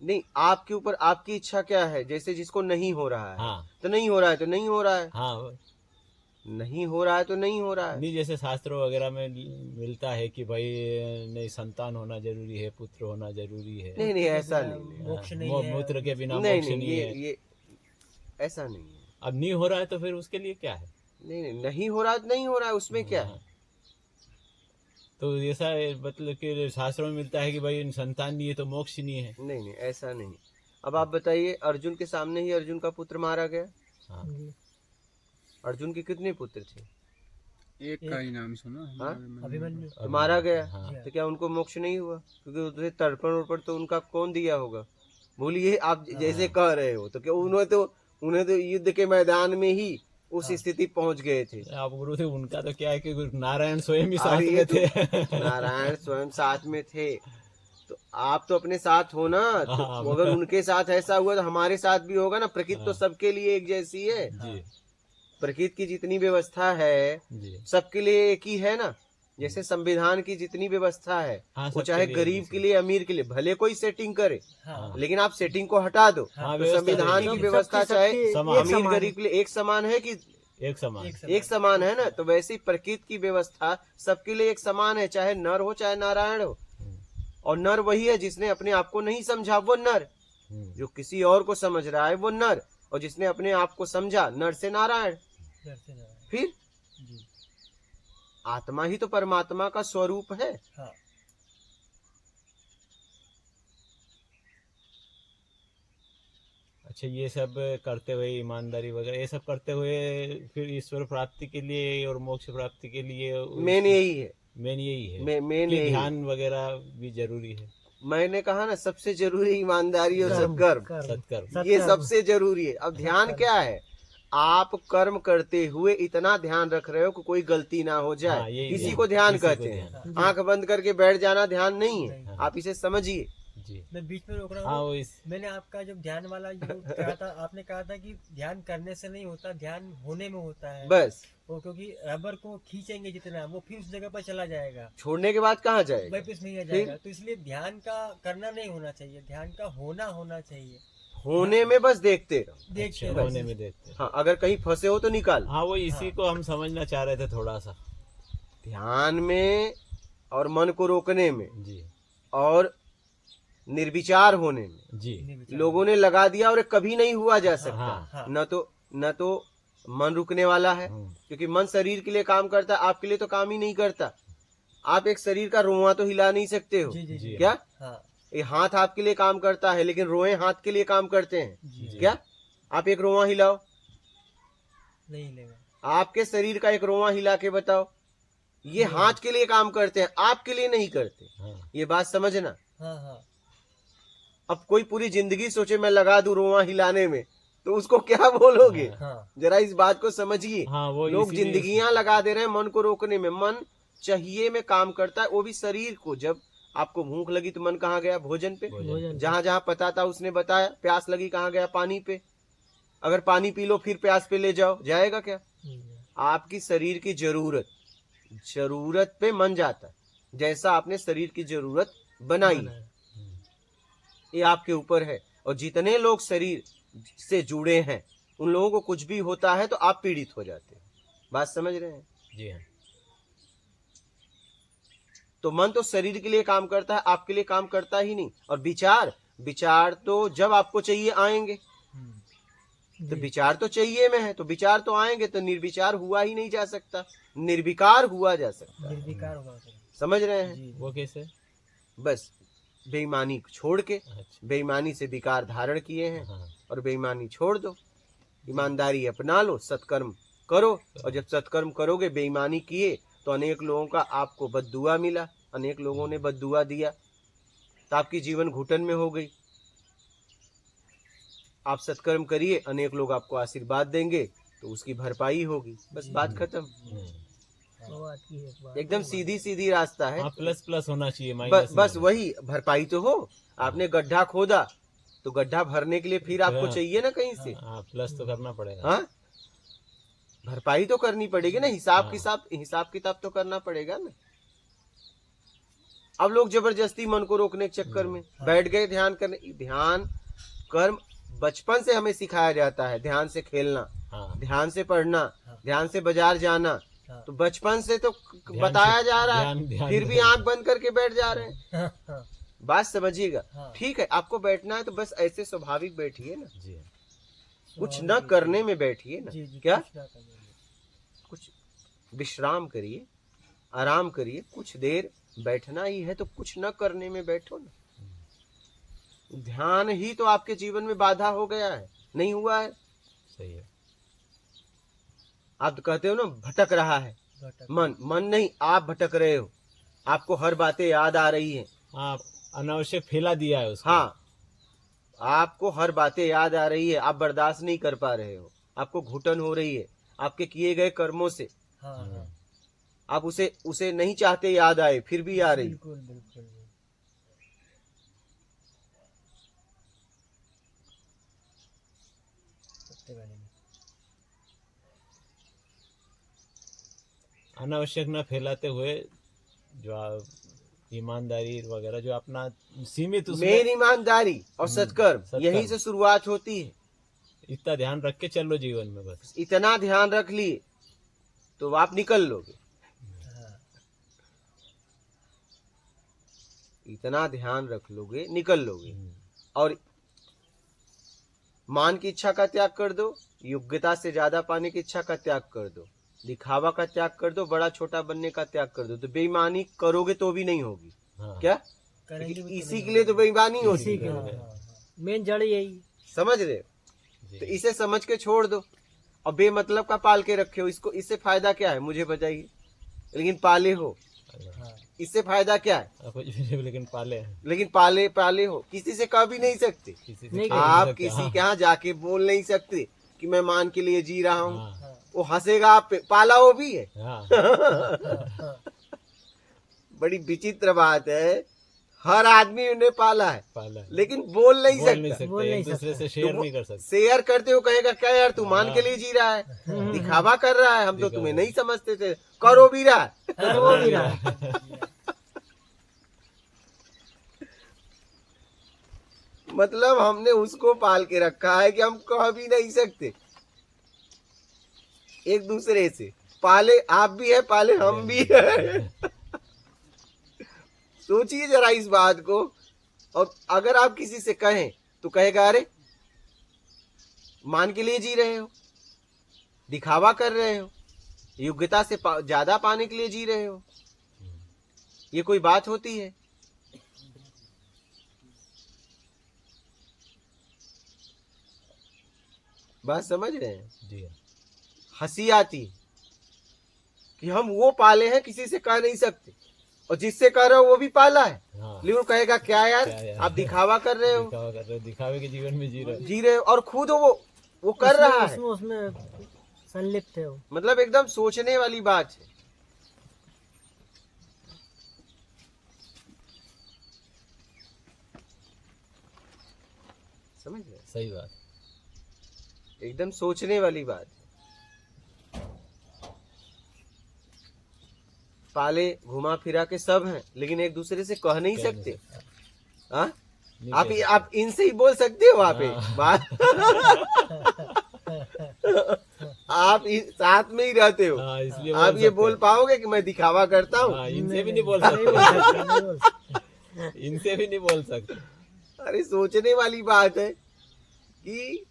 नहीं, आपके ऊपर, आपकी इच्छा क्या है। जैसे जिसको नहीं हो रहा है, हाँ तो नहीं हो रहा है, तो नहीं हो रहा है। हाँ। नहीं हो रहा है तो नहीं हो रहा है। नहीं, जैसे शास्त्रों वगैरह में मिलता है कि भाई नहीं, संतान होना जरूरी है, पुत्र होना जरूरी है। नहीं, ऐसा नहीं है। मोक्ष नहीं है। मूत्र के बिना नहीं, मोक्ष नहीं है। ये ऐसा नहीं है। अब नहीं हो रहा है तो फिर उसके लिए क्या है? नहीं हो रहा है तो नहीं हो रहा है, उसमें क्या है। तो ऐसा मतलब कि शास्त्रों में मिलता है कि भाई संतान नहीं है तो मोक्ष नहीं है। नहीं, ऐसा नहीं। अब आप बताइए, अर्जुन के सामने ही अर्जुन का पुत्र मारा गया। हाँ। जी अर्जुन के कितने पुत्र थे? एक का ही नाम सुना है हाँ? हमारे मन में। अभिमन्यु तो मारा गया। हाँ। तो क्या उनको मोक्ष नहीं हुआ? क्योंकि उसे तर्पण वर्पण तो उनका कौन दिया होगा? बोलिए, आप जैसे कह रहे हो, तो क्या उन्हें तो युद्ध के मैदान में ही उस स्थिति पहुंच गए थे। आप गुरुदेव, उनका तो क्या है कि नारायण स्वयं ही साथ अरे में थे। नारायण स्वयं साथ में थे, तो आप तो अपने साथ हो ना। तो हाँ। अगर उनके साथ ऐसा हुआ तो हमारे साथ भी होगा ना। प्रकृति तो सबके लिए एक जैसी है। जी प्रकृति की जितनी व्यवस्था है जी। सबके लिए एक ही है ना। जैसे संविधान की जितनी व्यवस्था है, हाँ, वो सबके चाहे लिए गरीब एक के लिए, अमीर के लिए, भले कोई सेटिंग करे, हाँ लेकिन आप सेटिंग को हटा दो। हाँ, तो व्यवस्था संविधान तो की एक- व्यवस्था सबकी- चाहे सबकी समान- एक अमीर समान गरीब के लिए एक समान है कि एक समान। एक समान है ना। तो वैसे ही प्रकृति की व्यवस्था सबके लिए एक समान है, चाहे नर हो चाहे नारायण हो। और नर वही है जिसने अपने आप को नहीं समझा, वो नर। जो किसी और को समझ रहा है वो नर, और जिसने अपने आप को समझा, नर से नारायण। दर्शन है। फिर जी आत्मा ही तो परमात्मा का स्वरूप है। हाँ अच्छा, ये सब करते हुए ईमानदारी वगैरह ये सब करते हुए फिर ईश्वर प्राप्ति के लिए और मोक्ष प्राप्ति के लिए मेन यही है, मेन यही है मेन कि यही है। ध्यान वगैरह भी जरूरी है। मैंने कहा ना सबसे जरूरी ईमानदारी और कर्म, सत्कर्म, कर्म, सत्कर्म। ये सत्कर्म। सबसे जरूरी है। अब ध्यान क्या है, आप कर्म करते हुए इतना ध्यान रख रहे हो कि कोई गलती ना हो हाँ, जाए, यही इसी ध्यान, को ध्यान इसी को कहते ध्यान। हैं। आंख बंद करके बैठ जाना ध्यान नहीं है, नहीं। आप इसे समझिए। जी मैं बीच में रोक रहा हाँ, हूँ। वो इस मैंने आपका जो ध्यान वाला जो कहा था, आपने कहा था कि ध्यान करने से नहीं होता, ध्यान होने में होता है। बस वो क्योंकि रबर को खींचेंगे जितना वो फिर उस जगह पर चला जाएगा, छोड़ने के बाद कहाँ जाएगा, वापस नहीं आ जाएगा। तो इसलिए ध्यान का करना नहीं होना चाहिए, ध्यान का होना चाहिए। होने में बस देखते रहो। देखते अच्छा, होने में देखते हैं। हाँ, अगर कहीं फंसे हो तो निकाल। हाँ, वो इसी को हम समझना चाह रहे थे थोड़ा सा। ध्यान में और मन को रोकने में जी और निर्विचार होने में जी लोगों ने लगा दिया और ये कभी नहीं हुआ जा सकता। हाँ। न तो मन रुकने वाला है, क्योंकि मन शरीर के लिए काम करता है, आपके लिए तो काम ही नहीं करता। आप एक शरीर का रोआ तो हिला नहीं सकते हो। जी जी जी। क्या हाँ ये हाथ आपके लिए काम करता है, लेकिन रोए हाथ के लिए काम करते हैं। जी। क्या आप एक रोआ हिलाओ, नहीं लेगा। आपके शरीर का एक रोआ हिला के बताओ, ये हाथ के लिए काम करते हैं, आपके लिए नहीं करते। हाँ ये बात समझना। हाँ हाँ अब कोई पूरी जिंदगी सोचे मैं लगा दूं रोआ हिलाने में, तो उसको क्या बोलोगे? हाँ जरा इस बात को समझिए। हाँ, वो लोग इसीलिए- जिंदगियां लगा दे रहे हैं मन को रोकने में। मन चाहिए में काम करता है, वो भी शरीर को। जब आपको भूख लगी तो मन कहाँ गया? भोजन पे। भोजन जहां जहां पता था उसने बताया। प्यास लगी कहाँ गया? पानी पे। अगर पानी पी लो फिर प्यास पे ले जाओ, जाएगा क्या? आपकी शरीर की जरूरत पे मन जाता है, जैसा आपने शरीर की जरूरत बनाई, ये आपके ऊपर है। और जितने लोग शरीर से जुड़े हैं उन लोगों को कुछ भी होता है तो आप पीड़ित हो जाते हैं। बात समझ रहे हैं? जी हाँ। तो मन तो शरीर के लिए काम करता है, आपके लिए काम करता ही नहीं। और विचार तो जब आपको चाहिए आएंगे। तो विचार तो चाहिए में है, तो विचार तो आएंगे। तो निर्विचार हुआ ही नहीं जा सकता, निर्विकार हुआ जा सकता है। निर्विकार होगा। समझ रहे हैं? जी वो कैसे? बस बेईमानी छोड़ के, अच्छा। बेईमानी से विकार धारण किए हैं, हाँ और बेईमानी छोड़ दो, ईमानदारी अपना लो, सत्कर्म करो। और जब सत्कर्म करोगे, बेईमानी किए तो अनेक लोगों का आपको बद्दुआ मिला, अनेक लोगों ने बद्दुआ दिया, तो आपकी जीवन घुटन में हो गई। आप सत्कर्म करिए, अनेक लोग आपको आशीर्वाद देंगे, तो उसकी भरपाई होगी। बस बात खत्म। एकदम सीधी सीधी रास्ता है। हाँ, प्लस प्लस होना चाहिए, बस माइनस बस नहीं। वही भरपाई तो हो। आपने गड्ढा खोदा तो गड्ढा भरने के लिए फिर आपको हाँ। चाहिए ना कहीं से। हाँ, प्लस तो करना पड़ेगा। हाँ, भरपाई तो करनी पड़ेगी ना। हिसाब किताब तो करना पड़ेगा ना। अब लोग जबरदस्ती मन को रोकने के चक्कर में बैठ गए ध्यान करने। ध्यान कर्म बचपन से हमें सिखाया जाता है। ध्यान से खेलना, हाँ, ध्यान से पढ़ना, ध्यान से बाजार जाना, हाँ। तो बचपन से तो ध्यान बताया से- जा रहा है, ध्यान फिर भी ध्यान- आंख बंद करके बैठ जा रहे हैं। हाँ, हाँ, बात समझिएगा। हाँ। ठीक है, आपको बैठना है तो बस ऐसे स्वाभाविक बैठिए ना, जी कुछ न करने में बैठिए ना। जी जी। क्या कुछ ना करेंगे। कुछ विश्राम करिए, आराम करिए। कुछ देर बैठना ही है तो कुछ न करने में बैठो ना। ध्यान ही तो आपके जीवन में बाधा हो गया है, नहीं हुआ है। सही है। आप तो कहते हो ना भटक रहा है भटक। मन नहीं, आप भटक रहे हो। आपको हर बातें याद आ रही हैं। हाँ, अनावश्यक फैला दिया है उसको। हाँ, आपको हर बातें याद आ रही है, आप बर्दाश्त नहीं कर पा रहे हो, आपको घुटन हो रही है आपके किए गए कर्मों से। हाँ हाँ आप उसे नहीं चाहते याद आए, फिर भी आ रही। बिल्कुल बिल्कुल। सत्य वाले में। अनावश्यक न फैलाते हुए जो ईमानदारी वगैरह जो अपना सीमित उसमें मेन ईमानदारी और सत्कर्म, सत्कर्म। यहीं से शुरुआत होती है। इतना ध्यान रख के चलो जीवन में बस। इतना ध्यान रख लिए तो आप निकल लोगे। हाँ इतना ध्यान रख लोगे, निकल लोगे। और मान की इच्छा का त्याग कर दो, योग्यता से ज्यादा पाने की इच्छा का त्याग कर दो। दिखावा का त्याग कर दो, बड़ा छोटा बनने का त्याग कर दो, तो बेईमानी करोगे तो भी नहीं होगी। हाँ, क्या करेंगे भी तो इसी नहीं के लिए तो बेईमानी होती इसी के है, हाँ, लिए हाँ, मेन जड़ यही। समझ रहे हो? जी। तो इसे समझ के छोड़ दो। और बेमतलब का पाल के रखे हो, इसको इससे फायदा क्या है मुझे बताइए। लेकिन पाले हो, हाँ, इससे फायदा क्या है? कुछ भी नहीं, लेकिन पाले हैं, लेकिन पाले पाले हो, किसी से कह भी नहीं सकते। किसी से नहीं कह कह आप सकते, किसी हाँ, के यहाँ जाके बोल नहीं सकते कि मैं मान के लिए जी रहा हूँ। हाँ, हाँ, वो हंसेगा आप पे, पाला वो भी है। हाँ, हाँ, बड़ी विचित्र बात है, हर आदमी उन्हें पाला है पाला है। लेकिन बोल नहीं बोल नहीं सकता। बोल सकते, नहीं एक दूसरे सकते। से शेयर तो वो नहीं कर सकते। शेयर करते हो, कहेगा क्या यार तू मान के लिए जी रहा है, दिखावा कर रहा है, हम तो दिखावा। तुम्हें नहीं समझते थे, करो भी रहा है। कर वो भी रहा है। मतलब हमने उसको पाल के रखा है कि हम कह भी नहीं सकते एक दूसरे से। पाले आप भी है, पाले हम भी है। सोचिए जरा इस बात को। और अगर आप किसी से कहें तो कहेगा अरे मान के लिए जी रहे हो, दिखावा कर रहे हो, योग्यता से ज्यादा पाने के लिए जी रहे हो, ये कोई बात होती है? बात समझ रहे हैं? जी हाँ, हंसी आती है कि हम वो पाले हैं, किसी से कह नहीं सकते, और जिससे कह रहे हो वो भी पाला है, हाँ, लेकिन वो कहेगा क्या यार क्या यार? आप दिखावा कर रहे हो, दिखावा कर रहे हो, दिखावे के जीवन में जी रहे हो। जी रहे हो, और खुद वो कर रहा है। उसमें संलिप्त है वो। मतलब एकदम सोचने वाली बात है। समझ रहे? सही बात, एकदम सोचने वाली बात है। पाले घुमा फिरा के सब हैं, लेकिन एक दूसरे से कह नहीं कह नहीं सकते। सकते। हाँ? नहीं आप कह सकते। आप इनसे ही बोल सकते हो वहां पे हाँ। बात। आप साथ में ही रहते हो, हाँ, इसलिए आप ये सकते बोल हैं। पाओगे कि मैं दिखावा करता हूँ? हाँ, इनसे भी नहीं बोल नहीं बोल सकते, सकते, नहीं बोल सकते। इनसे भी नहीं बोल सकते। अरे सोचने वाली बात है कि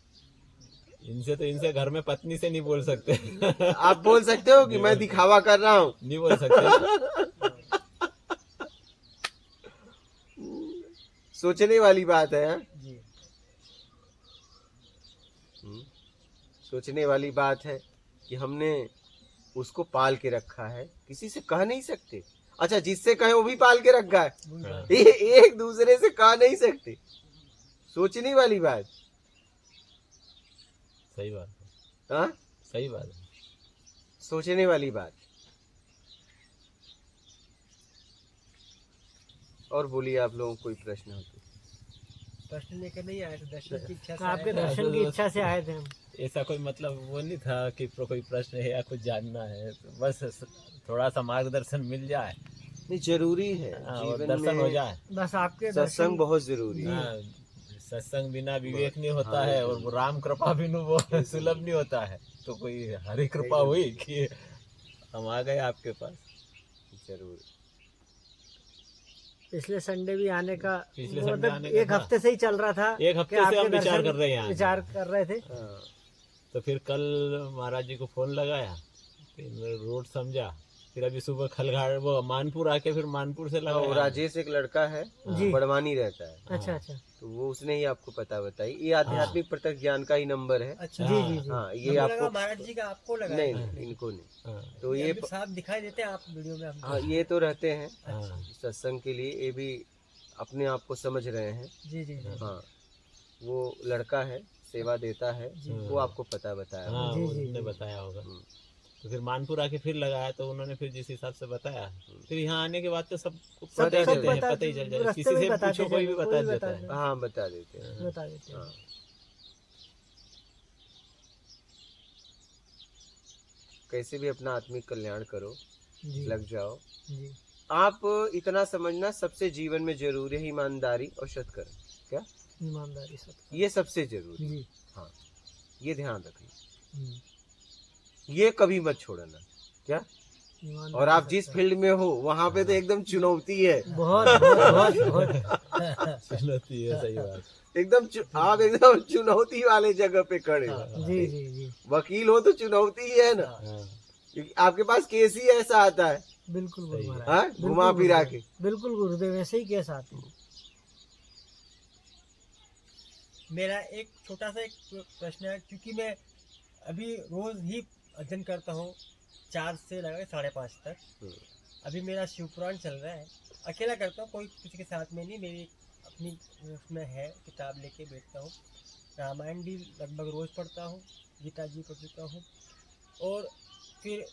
इनसे घर में पत्नी से नहीं बोल सकते। आप बोल सकते हो कि मैं दिखावा कर रहा हूँ? नहीं बोल सकते। सोचने वाली बात है। हाँ? जी, सोचने वाली बात है कि हमने उसको पाल के रखा है, किसी से कह नहीं सकते। अच्छा, जिससे कहे वो भी पाल के रखा है, हाँ, एक दूसरे से कह नहीं सकते। सोचने वाली बात। सही बात है, हाँ, सही बात है। सोचने वाली बात। और बोलिए, आप लोगों को कोई प्रश्न हो तो? प्रश्न लेकर नहीं आए थे, दर्शन की इच्छा से आपके आए थे। दर्शन की इच्छा से आए थे हम। ऐसा कोई मतलब वो नहीं था कि कोई प्रश्न है या कुछ जानना है, तो बस थोड़ा सा मार्गदर्शन मिल जाए, नहीं, जरूरी है हाँ, और जीवन दर्शन हो में। जाए। बस आपके सत्संग दर्शन। बहुत जरूरी है। हाँ, सत्संग बिना विवेक नहीं होता हाँ, है, और वो राम कृपा बिनु वो सुलभ नहीं होता है। तो कोई हरि कृपा हुई कि हम आ गए आपके पास। जरूर। पिछले संडे भी आने का पिछले मतलब संडे आने का, एक हफ्ते से ही चल रहा था। एक हफ्ते कि से आपके हम विचार दर्शन कर रहे हैं यहाँ। विचार कर रहे थे। हाँ, तो फिर कल महाराज जी को फोन लगाया, फिर रोड समझा, फिर अभी सुबह खलघाट वो मानपुर आके फिर मानपुर से वो लगाया। राजेश एक लड़का है, जी। बड़वानी रहता है, अच्छा अच्छा। तो वो उसने ही आपको पता बताई। ये आध्यात्मिक प्रत्यक्ष ज्ञान का ही नंबर है। अच्छा, जी जी जी। हाँ, ये हमको लगा आपको महाराज जी का आपको लगा नहीं नहीं, इनको नहीं। हाँ, तो ये अभी साफ दिखाई देते हैं आप वीडियो में हमको। हाँ, ये तो रहते हैं हाँ, सत्संग के लिए, ये भी अपने आप को समझ रहे हैं। जी जी जी। हाँ, वो लड़का है, सेवा देता है, वो आपको पता बताया। हाँ, जी, जी, उन्होंने जी। बताया होगा। हम्म। तो फिर मानपुर आके फिर लगाया, तो उन्होंने फिर जिस हिसाब से बताया, फिर यहाँ आने के बाद तो सब पता ही सब देते हैं, बता- पता ही चल जाए, रास्ते किसी में से बताते पूछो कोई भी चले, बता कोई देता बता है। दे। हाँ, बता देते हैं। बता देते हैं। हाँ, कैसे भी अपना आत्मिक कल्याण करो, जी लग जाओ। जी। आप इतना समझना, सबसे जीवन में जरूरी है ईमानदारी और सत्कर्म। क्या? ईमानदारी सब। ये सबसे जरूरी है। जी। हाँ, ये ध्यान रखना, हम्म। ये कभी मत छोड़ना। क्या? ईमानदारी और आप सब जिस का। फील्ड में हो वहां पे तो एकदम चुनौती है। बहुत बहुत बहुत बहुत। चुनौती है, सही बात। एकदम आप एकदम चुनौती वाले जगह पे खड़े हो। जी जी जी। वकील हो तो चुनौती ही है ना, हाँ, क्योंकि आपके पास केस ही ऐसा आता है, बिल्कुल गुरु सही है। महाराज, हाँ, बिल्कुल घुमा फिरा गुरुदेव, के। बिल्कुल गुरुदेव ऐसे ही केस आते हैं। मेरा एक छोटा सा एक प्रश्न है, क्योंकि मैं अभी रोज ही अध्ययन करता हूँ 4 से लगा 5:30 तक। अभी मेरा शिवपुराण चल रहा है, अकेला करता हूँ, कोई किसी के साथ में नहीं। मेरी अपनी उसमें है, किताब लेके बैठता हूँ। रामायण भी लगभग रोज पढ़ता हूँ, गीता जी पढ़ चुका हूँ। और फिर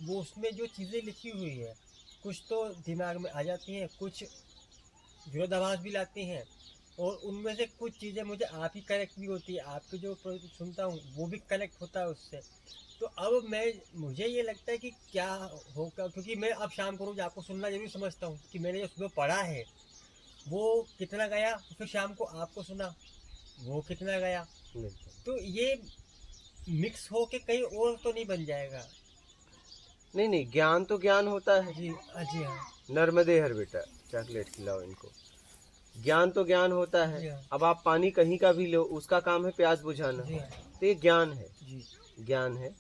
वो उसमें जो चीज़ें लिखी हुई है, कुछ तो दिमाग में आ जाती हैं, कुछ विरोधाभास भी लाती हैं, और उनमें से कुछ चीज़ें मुझे आप ही कनेक्ट भी होती है। आपके जो सुनता हूँ वो भी कनेक्ट होता है उससे। तो अब मुझे ये लगता है कि क्या होगा, क्योंकि मैं अब शाम को रोज आपको सुनना जरूर समझता हूँ कि मैंने जो सुबह पढ़ा है वो कितना गया, फिर शाम को आपको सुना वो कितना गया। तो ये मिक्स हो के कहीं और तो नहीं बन जाएगा? नहीं नहीं, ज्ञान तो ज्ञान होता है। जी जी हाँ। नर्मदे हर बेटा, चॉकलेट खिलाओ इनको। ज्ञान तो ज्ञान होता जी है। हाँ। अब आप पानी कहीं का भी लो, उसका काम है प्यास बुझाना, जी हाँ। तो ये ज्ञान है। जी। ज्ञान है।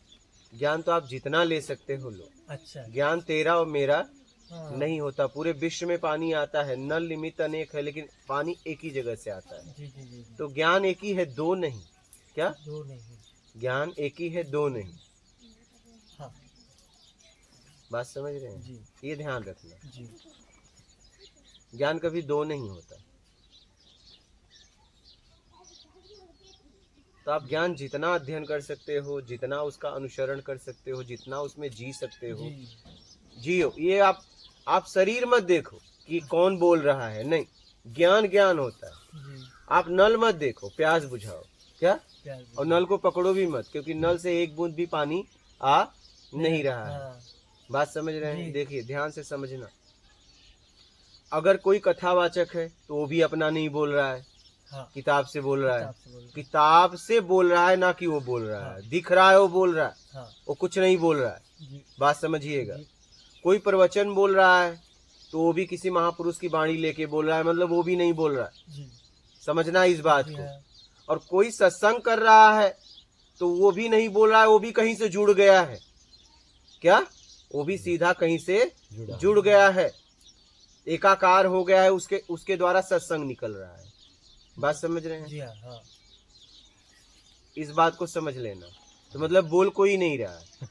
ज्ञान तो आप जितना ले सकते हो लो। अच्छा। ज्ञान तेरा और मेरा हाँ। नहीं होता। पूरे विश्व में पानी आता है, नल निमित्त अनेक है, लेकिन पानी एक ही जगह से आता है। जी जी जी। तो ज्ञान एक ही है, दो नहीं। क्या? दो नहीं। ज्ञान एक ही है, दो नहीं। हाँ। बात समझ रहे हैं? जी ये ध्यान रखना, जी। ज्ञान कभी दो नहीं होता। तो आप ज्ञान जितना अध्ययन कर सकते हो, जितना उसका अनुसरण कर सकते हो, जितना उसमें जी सकते हो, जी जियो। ये आप शरीर मत देखो कि कौन बोल रहा है, नहीं। ज्ञान ज्ञान होता है। जी। आप नल मत देखो, प्यास बुझाओ। क्या? प्यार और नल को पकड़ो भी मत, क्योंकि नल से एक बूंद भी पानी आ नहीं रहा है। हाँ। बात समझ रहे हैं? जी। देखिए ध्यान से समझना। अगर कोई कथावाचक है तो वो भी अपना नहीं बोल रहा है, हाँ। किताब से बोल रहा है। किताब से बोल रहे। किताब से बोल रहा है, ना कि वो बोल रहा है। हाँ। दिख रहा है वो बोल रहा है, हाँ। वो कुछ नहीं बोल रहा है। जी बात समझिएगा। जी। कोई प्रवचन बोल रहा है तो वो भी किसी महापुरुष की वाणी लेके बोल रहा है, मतलब वो भी नहीं बोल रहा है। जी समझना इस बात जी को। हाँ। और कोई सत्संग कर रहा है तो वो भी नहीं बोल रहा है, वो भी कहीं से जुड़ गया है। क्या? वो भी सीधा कहीं से जुड़ गया है, एकाकार हो गया है, उसके द्वारा सत्संग निकल रहा है। बात समझ रहे हैं? जी हाँ। हाँ। इस बात को समझ लेना। तो मतलब बोल कोई नहीं रहा है,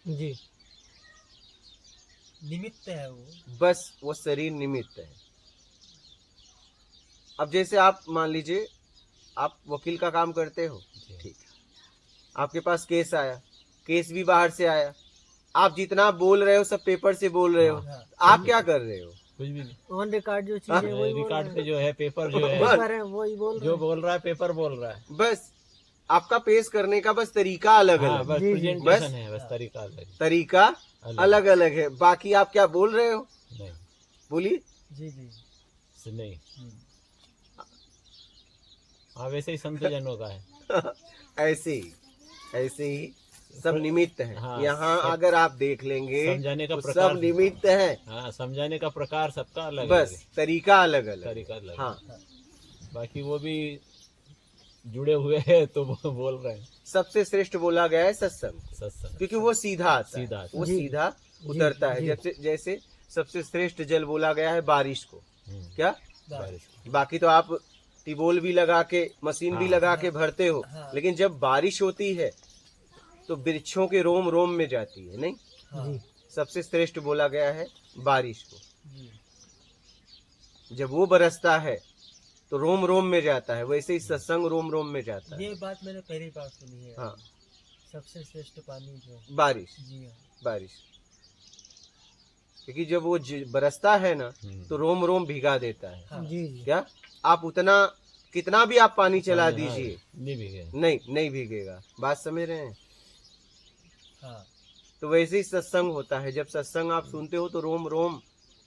जी निमित्त है वो। बस वो शरीर निमित्त है। अब जैसे आप मान लीजिए आप वकील का काम करते हो, ठीक है, आपके पास केस आया, केस भी बाहर से आया, आप जितना बोल रहे हो सब पेपर से बोल रहे हो। हाँ। आप क्या कर रहे हो? कुछ भी नहीं। ऑन रिकॉर्ड जो चीज है वही बोल रिकॉर्ड रहे पे जो है, पेपर जो हैं। है, पेपर है वही बोल रहे जो हैं। बोल रहा है पेपर बोल रहा है। बस आपका पेश करने का बस तरीका अलग हाँ, अलग, बस जी, जी। प्रेजेंटेशन बस। है, बस तरीका अलग तरीका अलग अलग है। बाकी आप क्या बोल रहे हो? नहीं, बोलिए। जी जी। से नहीं। हम्म। हाँ, वैसे ही संत जनों का है। ऐसे ही सब निमित्त है। हाँ, यहाँ सब अगर आप देख लेंगे समझाने का तो प्रकार सब निमित्त है, हाँ, समझाने का प्रकार सबका अलग बस तरीका अलग अलग। तरीका अलग। हाँ, बाकी वो भी जुड़े हुए हैं तो वो बोल रहे हैं सबसे श्रेष्ठ बोला गया है सत्संग, सत्संग। क्योंकि वो सीधा आता है, सीधा आता है। वो जी, सीधा जी, उतरता है। जी। जैसे सबसे श्रेष्ठ जल बोला गया है बारिश को। क्या? बारिश। बाकी तो आप टिबोल भी लगा के, मशीन भी हाँ। लगा के भरते हो, हाँ। लेकिन जब बारिश होती है तो वृक्षों के रोम रोम में जाती है। नहीं, हाँ। जी सबसे श्रेष्ठ बोला गया है बारिश को। जी। जब वो बरसता है तो रोम रोम में जाता है, वैसे ही सत्संग रोम रोम में जाता है। ये बात मैंने पहली बार सुनी है। हाँ, सबसे श्रेष्ठ पानी जो। बारिश। जी हाँ। बारिश, क्योंकि जब वो बरसता है ना तो रोम रोम भिगा देता है। हाँ। जी जी। क्या? आप उतना कितना भी आप पानी चला हाँ, दीजिए, नहीं भीगे। नहीं भीगेगा। बात समझ रहे हैं? हाँ। तो वैसे ही सत्संग होता है। जब सत्संग आप सुनते हो तो रोम रोम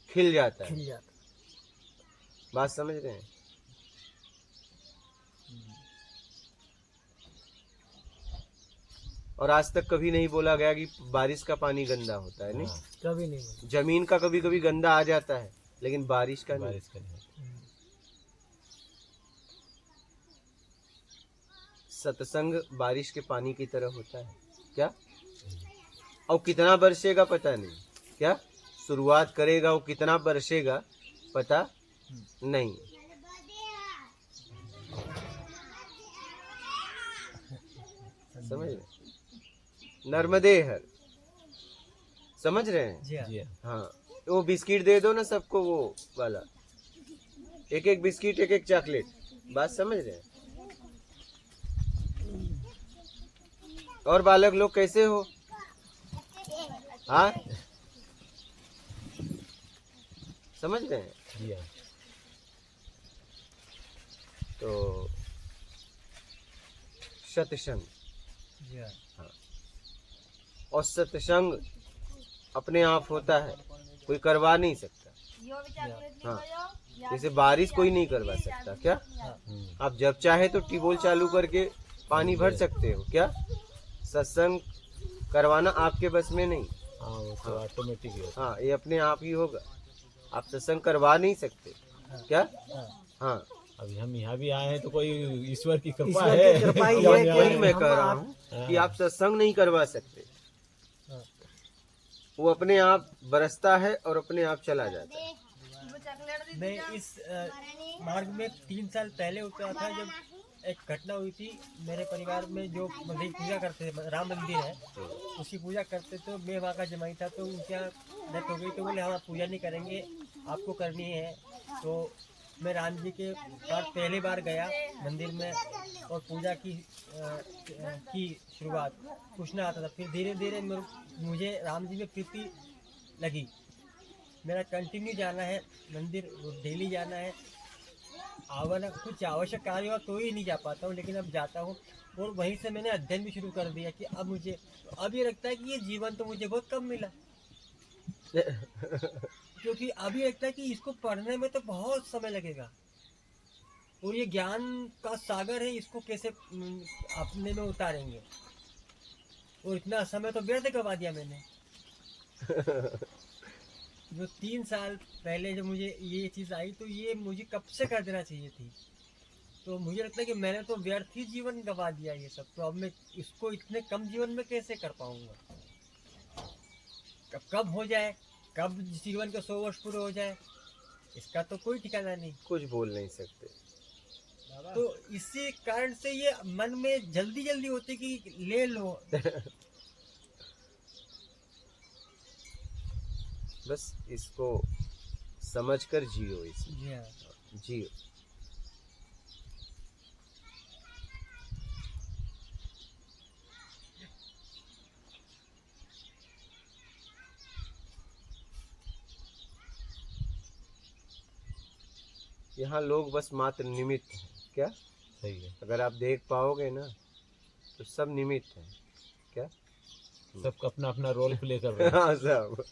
खिल जाता है। खिल जाता। बात समझ रहे हैं? और आज तक कभी नहीं बोला गया कि बारिश का पानी गंदा होता है। नहीं, हाँ, कभी नहीं बोला। जमीन का कभी कभी गंदा आ जाता है, लेकिन बारिश का नहीं। बारिश का नहीं। सत्संग बारिश के पानी की तरह होता है। क्या? और कितना बरसेगा पता नहीं, क्या शुरुआत करेगा वो कितना बरसेगा पता नहीं। समझ रहे? नर्मदे हर, समझ रहे हैं? जी हाँ। जी हाँ। हाँ, वो बिस्किट दे दो ना सबको, वो वाला एक एक बिस्किट एक एक चॉकलेट, बात समझ रहे हैं? और बालक लोग कैसे हो? हाँ, समझ रहे हैं? जी हाँ। तो सत्संग, जी हाँ। और सत्संग अपने आप होता है, कोई करवा नहीं सकता। हाँ, जैसे बारिश कोई नहीं करवा सकता, क्या आप जब चाहे तो ट्यूबवेल चालू करके पानी भर सकते हो, क्या सत्संग करवाना आपके बस में नहीं। हाँ, वो तो ऑटोमेटिक ही होता हाँ, ये अपने आप ही होगा, आप सत्संग करवा नहीं सकते, क्या? हाँ। हाँ, है। अभी हम यहाँ भी आए हैं तो कोई ईश्वर की कृपा ईश्वर है। की कृपा ही है वही कि वही मैं हम कह रहा आप- हूँ कि आप सत्संग नहीं करवा सकते, हाँ। वो अपने आप बरसता है और अपने आप चला जाता है। मैं इस मार्ग में 3 साल पहले उतरा था, जब एक घटना हुई थी मेरे परिवार में। जो मंदिर पूजा करते थे, राम मंदिर है, उसकी पूजा करते तो मैं वहाँ का जमाई था, तो उनके यहाँ डेथ हो गई, तो बोले हम आप पूजा नहीं करेंगे, आपको करनी है। तो मैं राम जी के पास पहली बार गया मंदिर में और पूजा की शुरुआत, कुछ ना आता था। फिर धीरे धीरे मुझे राम जी में प्रीति लगी, मेरा कंटिन्यू जाना है मंदिर, डेली जाना है। आवाना कुछ आवश्यक कार्य हुआ तो ही नहीं जा पाता हूँ, लेकिन अब जाता हूँ। और वहीं से मैंने अध्ययन भी शुरू कर दिया कि अब ये लगता है कि ये जीवन तो मुझे बहुत कम मिला, क्योंकि अभी लगता है कि इसको पढ़ने में तो बहुत समय लगेगा, और ये ज्ञान का सागर है, इसको कैसे अपने में उतारेंगे, और इतना समय तो व्यर्थ गवा दिया मैंने। जो 3 साल पहले जब मुझे ये चीज़ आई, तो ये मुझे कब से कर देना चाहिए थी। तो मुझे लगता है कि मैंने तो व्यर्थ ही जीवन गवा दिया ये सब, तो अब मैं इसको इतने कम जीवन में कैसे कर पाऊंगा। कब हो जाए, कब जीवन के 100 वर्ष पूरे हो जाए, इसका तो कोई ठिकाना नहीं। कुछ बोल नहीं सकते। तो इसी कारण से ये मन में जल्दी जल्दी होती कि ले लो। बस इसको समझकर जियो, इसमें जी हाँ। जियो। यहाँ लोग बस मात्र निमित्त हैं, क्या? सही है। अगर आप देख पाओगे ना तो सब निमित्त हैं, क्या? सबका अपना अपना रोल प्ले कर रहे हैं। हाँ, सब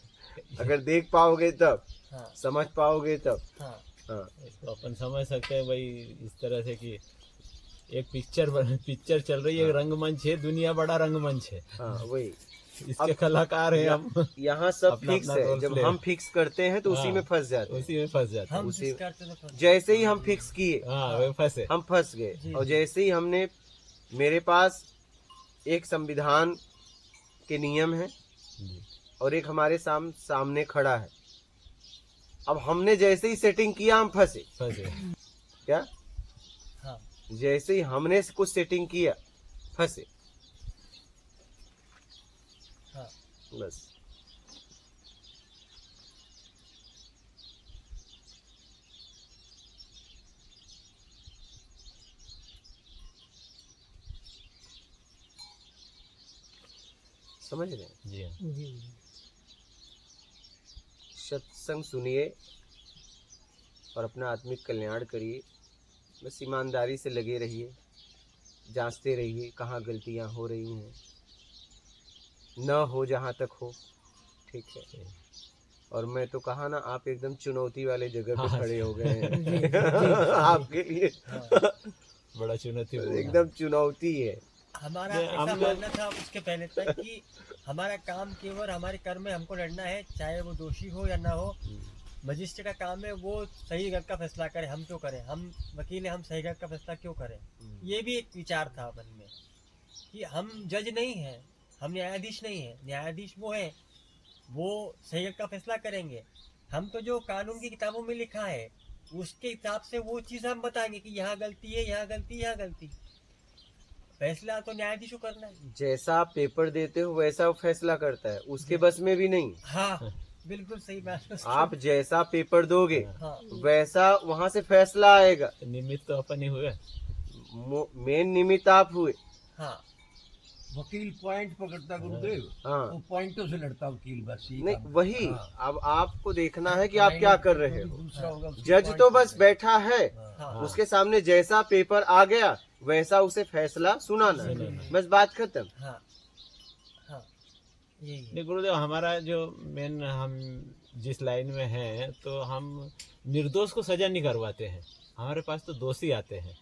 अगर देख पाओगे तब, हाँ। समझ पाओगे तब। हाँ। हाँ, इसको अपन समझ सकते हैं भाई इस तरह से कि एक पिक्चर चल रही है, रंगमंच है, दुनिया बड़ा रंगमंच है, हाँ, वही इसके कलाकार हैं हम। यहाँ सब अपना फिक्स अपना है। रोल जब प्ले। हम फिक्स करते हैं तो उसी हाँ, में फंस जाते हैं। उसी में फंस जाते हैं। हम उसी- जिस करते थे फंस- जैसे ही हम फिक्स किए हाँ, वे फंसे। हम फंस गए। जी, और जी। जैसे ही हमने, मेरे पास एक संविधान के नियम है जी। और एक हमारे सामने खड़ा है। अब हमने जैसे ही सेटिंग किया हम फंसे, फंसे। क्या? हाँ। जैसे ही हमने कुछ सेटिंग किया फंसे, हाँ। बस। समझ रहे हैं? जी हाँ। जी सत्संग सुनिए और अपना आत्मिक कल्याण करिए। बस ईमानदारी से लगे रहिए, जांचते रहिए कहाँ गलतियाँ हो रही हैं, न हो जहाँ तक हो, ठीक है। और मैं तो कहा ना, आप एकदम चुनौती वाले जगह पे हाँ, खड़े हो गए हैं। जी, जी, जी। आपके लिए बड़ा चुनौती एकदम चुनौती है। हमारा ये ऐसा हम लोग- मानना था उसके पहले तक कि हमारा काम केवल हमारे कर्म में हमको लड़ना है, चाहे वो दोषी हो या ना हो। मजिस्ट्रेट का काम है वो सही गलत का फैसला करे, हम क्यों करें, हम वकील हैं, हम सही गलत का फैसला क्यों करें। ये भी एक विचार था मन में कि हम जज नहीं हैं, हम न्यायाधीश नहीं है, न्यायाधीश वो है, वो सही का फैसला करेंगे। हम तो जो कानून की किताबों में लिखा है उसके हिसाब से वो चीज हम बताएंगे कि यहाँ गलती है, यहाँ गलती, यहाँ गलती। फैसला तो न्यायाधीश को करना है। जैसा आप पेपर देते हो वैसा वो फैसला करता है, उसके बस में भी नहीं। हाँ बिल्कुल सही बात। आप जैसा पेपर दोगे हाँ वैसा वहां से फैसला आएगा। निमित्त तो अपन ही हुए। मेन निमित्त आप हुए। हाँ वकील पॉइंट पकड़ता गुरुदेव, हाँ वो पॉइंटों से लड़ता वकील, बस ये नहीं काम। वही, हाँ। अब आपको देखना है कि आप क्या कर रहे हो। दूसरा होगा उसको जज point तो बस पकड़ना। बैठा है, हाँ उसके सामने जैसा पेपर आ गया वैसा उसे फैसला सुनाना है, बस बात खत्म। हाँ हाँ यही है। नहीं गुरुदेव, हमारा जो मेन, हम जिस लाइन में हैं तो हम निर्दोष को सजा नहीं करवाते हैं। हमारे पास तो दोषी आते हैं,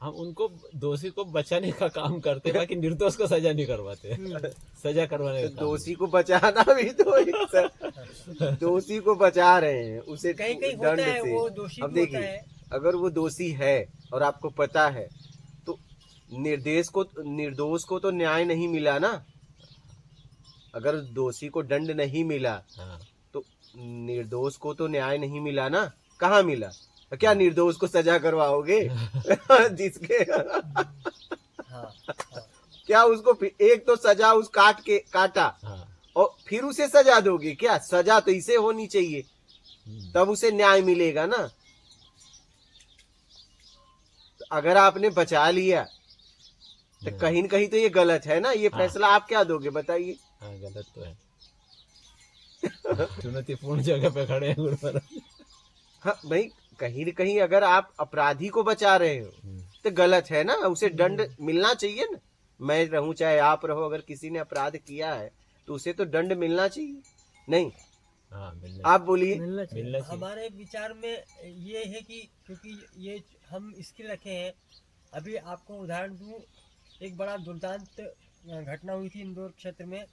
हम उनको दोषी को बचाने का काम करते हैं, बाकी निर्दोष को सजा नहीं करवाते हैं। सजा करवाने तो का काम। दोषी को बचाना भी तो एक दोषी को बचा रहे हैं उसे कहीं कहीं दंड होता है से। वो दोषी अब भी होता देखिए, है। अगर वो दोषी है और आपको पता है तो निर्दोष को तो न्याय नहीं मिला ना। अगर दोषी को दंड नहीं मिला हाँ। तो निर्दोष को तो न्याय नहीं मिला ना। कहाँ मिला? तो क्या निर्दोष को सजा करवाओगे? जिसके हाँ हाँ क्या उसको एक तो सजा उस काटा हाँ। और फिर उसे सजा दोगे क्या? सजा तो इसे होनी चाहिए, तब उसे न्याय मिलेगा ना। तो अगर आपने बचा लिया तो कहीं न कहीं तो ये गलत है ना। ये फैसला आप क्या दोगे बताइए? हाँ गलत तो है। चुनौतीपूर्ण जगह पे खड़े हैं गुरु महाराज। हाँ भाई, कहीं न कहीं अगर आप अपराधी को बचा रहे हो तो गलत है ना, उसे दंड मिलना चाहिए ना। मैं रहूं चाहे आप रहो, अगर किसी ने अपराध किया है तो उसे तो दंड मिलना चाहिए। नहीं, हाँ मिलना आप बोलिए। मिलना चाहिए। मिलना चाहिए। हमारे विचार में ये है कि क्योंकि ये हम इसके रखे हैं। अभी आपको उदाहरण दूं, एक बड़ा दुर्दांत घटना हुई थी इंदौर क्षेत्र में।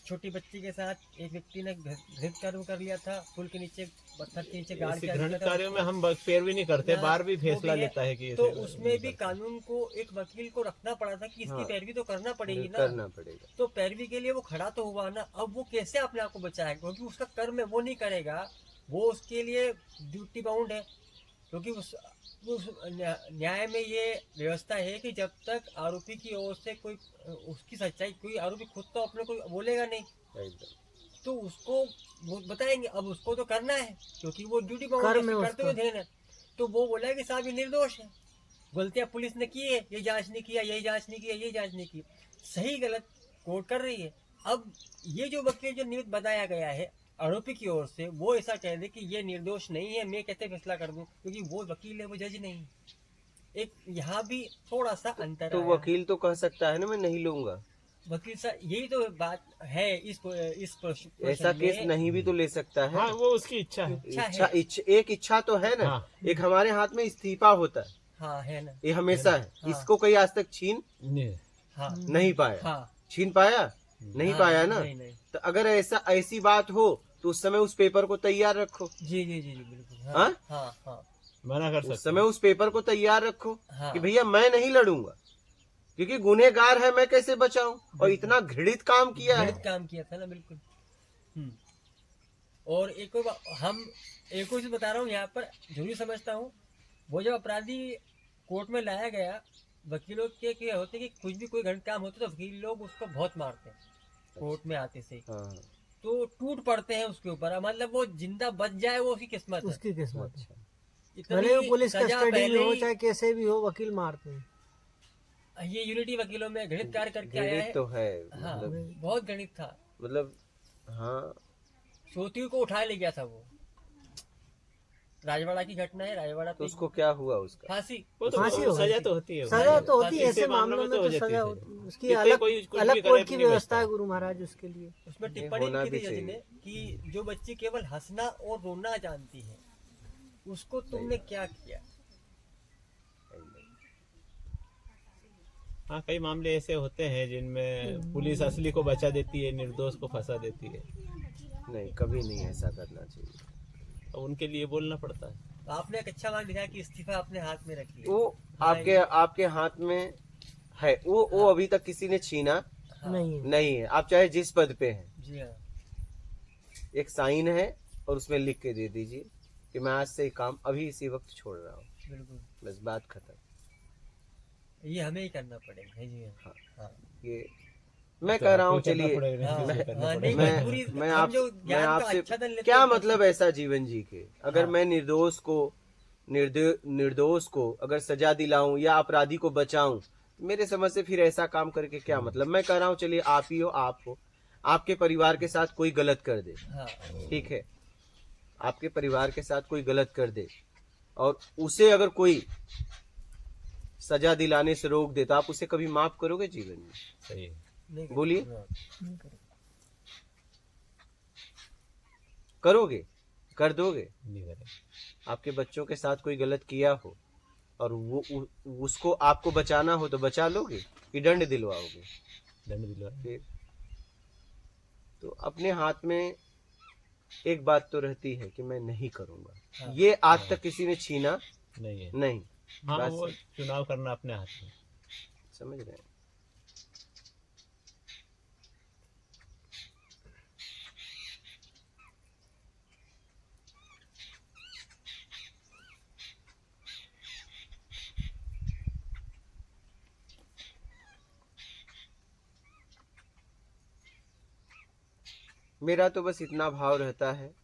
छोटी बच्ची के साथ एक व्यक्ति ने घृत कर्म कर लिया था, पुल के नीचे, पत्थर के नीचे गाड़ ऐसे के घृणित कार्यों में हम पैर भी नहीं करते, बार भी फैसला लेता है कि तो ऐसे उसमें नहीं भी करते। कानून को एक वकील को रखना पड़ा था कि इसकी हाँ। पैरवी तो करना पड़ेगी ना। करना पड़ेगा। तो पैरवी के लिए वो खड़ा तो हुआ ना। अब वो कैसे अपने आप को बचाएगा, क्योंकि उसका कर्म है, वो नहीं करेगा, वो उसके लिए ड्यूटी बाउंड है। क्योंकि उस न्याय में ये व्यवस्था है कि जब तक आरोपी की ओर से कोई उसकी सच्चाई, कोई आरोपी खुद तो अपने को बोलेगा नहीं, एकदम। तो उसको वो बताएंगे। अब उसको तो करना है क्योंकि वो ड्यूटी बाउंड कर्म है करते हुए उसका। ध्यान है। तो वो बोला कि साहब ये निर्दोष है, गलतियां पुलिस ने की है, ये जांच नहीं किया, यही जांच नहीं किया, ये जांच नहीं की, सही गलत कोर्ट कर रही है। अब ये जो वकील जो निमित्त बताया गया है आरोपी की ओर से, वो ऐसा कह दे कि ये निर्दोष नहीं है, मैं कैसे फैसला कर दूं, क्योंकि वो वकील है, वो जज नहीं। एक यहाँ भी थोड़ा सा अंतर तो आया। वकील तो कह सकता है ना मैं नहीं लूंगा। वकील साहब यही तो बात है इस प्रश्न ऐसा केस में। नहीं भी तो ले सकता है। हाँ वो उसकी इच्छा है। एक इच्छा तो है ना। हाँ। एक हमारे हाथ में इस्तीफा होता है, हाँ है ना। ये हमेशा है। हाँ। इसको कोई आज तक छीन नहीं। हाँ नहीं पाया। हाँ छीन पाया नहीं हाँ, पाया ना। नहीं नहीं। तो अगर ऐसी बात हो तो उस समय उस पेपर को तैयार रखो। जी जी जी जी बिल्कुल। हाँ? हाँ हाँ हाँ मना कर उस सकते समय उस पेपर को तैयार रखो हाँ। कि भैया मैं नहीं लड़ूंगा क्योंकि गुनहगार है, मैं कैसे बचाऊं। और इतना घृणित काम किया है। गलत काम किया था ना, बिल्कुल। और एक और हम एक और चीज बता रहा हूँ यहाँ पर, जरूरी समझता हूँ। वो जब अपराधी कोर्ट में लाया गया, वकीलों के क्या होते कि कुछ भी कोई घटित काम होता तो वकील लोग उसको बहुत मारते हैं कोर्ट में आते से, हाँ। तो टूट पड़ते हैं उसके ऊपर। मतलब वो जिंदा बच जाए वो उसकी किस्मत है। उसकी किस्मत है। इतनी भले वो पुलिस सजा कस्टडी पहले में हो ही- चाहे कैसे भी हो, वकील मारते हैं। ये यूनिटी वकीलों में घृणित कार्य करके आया घृणित है। तो है। हाँ मतलब बहुत घृणित था। हाँ, सोती को उठा ले गया था वो। राजवाड़ा की घटना है, राजवाड़ा तो पे उसको क्या हुआ उसका? फांसी। वो तो फांसी हो सजा गई। तो होती है। सजा तो होती है, ऐसे ऐसे मामलों में हो तो जाती सजा है होती है। उसकी कितने अलग कोई कुछ भी अलग करे कोर्ट की नहीं व्यवस्था बचता। है गुरु महाराज उसके लिए। उसमें ये टिप्पणी होना की थी भी जज चाहिए। ने कि जो बच्ची केवल हंसना और रोना जानती है, उसको तुमने क्या किया। हाँ कई मामले ऐसे होते हैं जिनमें पुलिस असली को बचा देती है, निर्दोष को फंसा देती है, नहीं, कभी नहीं ऐसा करना चाहिए। तो उनके लिए बोलना पड़ता है। तो आपने एक अच्छा मार्ग दिखाया कि इस्तीफा अपने हाथ में रखिए। वो आपके हाथ में है। वो अभी तक किसी ने छीना नहीं है। नहीं है। आप चाहे जिस पद पे हैं, जी हाँ। एक साइन है और उसमें लिख के दे दीजिए कि मैं आज से ये काम अभी इसी वक्त छोड़ रहा हूँ, बिल्कुल, बस बात खत्म। ये हमें ही करना पड़ेगा। जी हाँ। हाँ ये मैं कह रहा हूँ, चलिए हाँ, हाँ, नहीं, मैं मजबूरी मैं हम आप जो मैं ज्ञान का आपसे अच्छा धन लेते क्या हैं, मतलब ऐसा जीवन जी के, अगर हाँ। मैं निर्दोष को अगर सजा दिलाऊं या अपराधी को बचाऊं, मेरे समझ से फिर ऐसा काम करके क्या मतलब। मैं कह रहा हूँ चलिए आप ही हो, आप हो, आपके परिवार के साथ कोई गलत कर दे, हाँ, ठीक है, आपके परिवार के साथ कोई गलत कर दे और उसे अगर कोई सजा दिलाने से रोक दे, तो आप उसे कभी माफ करोगे जीवन में? सही है। नहीं करते। बोलिए, हाँ, करोगे? कर दोगे? नहीं करें। आपके बच्चों के साथ कोई गलत किया हो और उसको आपको बचाना हो तो बचा लोगे कि दंड दिलवाओगे? दंड दिलवा। फिर तो अपने हाथ में एक बात तो रहती है कि मैं नहीं करूंगा, हाँ। ये आज तक किसी ने छीना नहीं है। नहीं। हाँ, बात वो चुनाव करना अपने हाथ में। समझ रहे हैं? मेरा तो बस इतना भाव रहता है,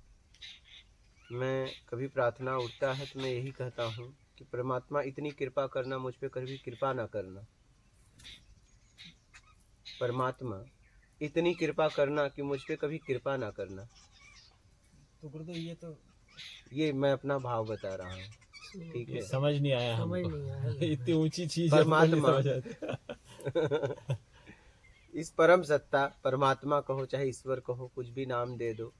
मैं कभी प्रार्थना उठता है तो मैं यही कहता हूँ कि परमात्मा इतनी कृपा करना, मुझ पे कभी कृपा ना करना। परमात्मा इतनी कृपा करना कि मुझ पे कभी कृपा ना करना। तो गुरुदेव ये मैं अपना भाव बता रहा हूँ, ठीक ये है। समझ नहीं आया समझ हमको। नहीं आया। इतनी ऊंची चीज है, हमको नहीं परमात्मा समझ आती। इस परम सत्ता, परमात्मा कहो चाहे ईश्वर कहो, कुछ भी नाम दे दो,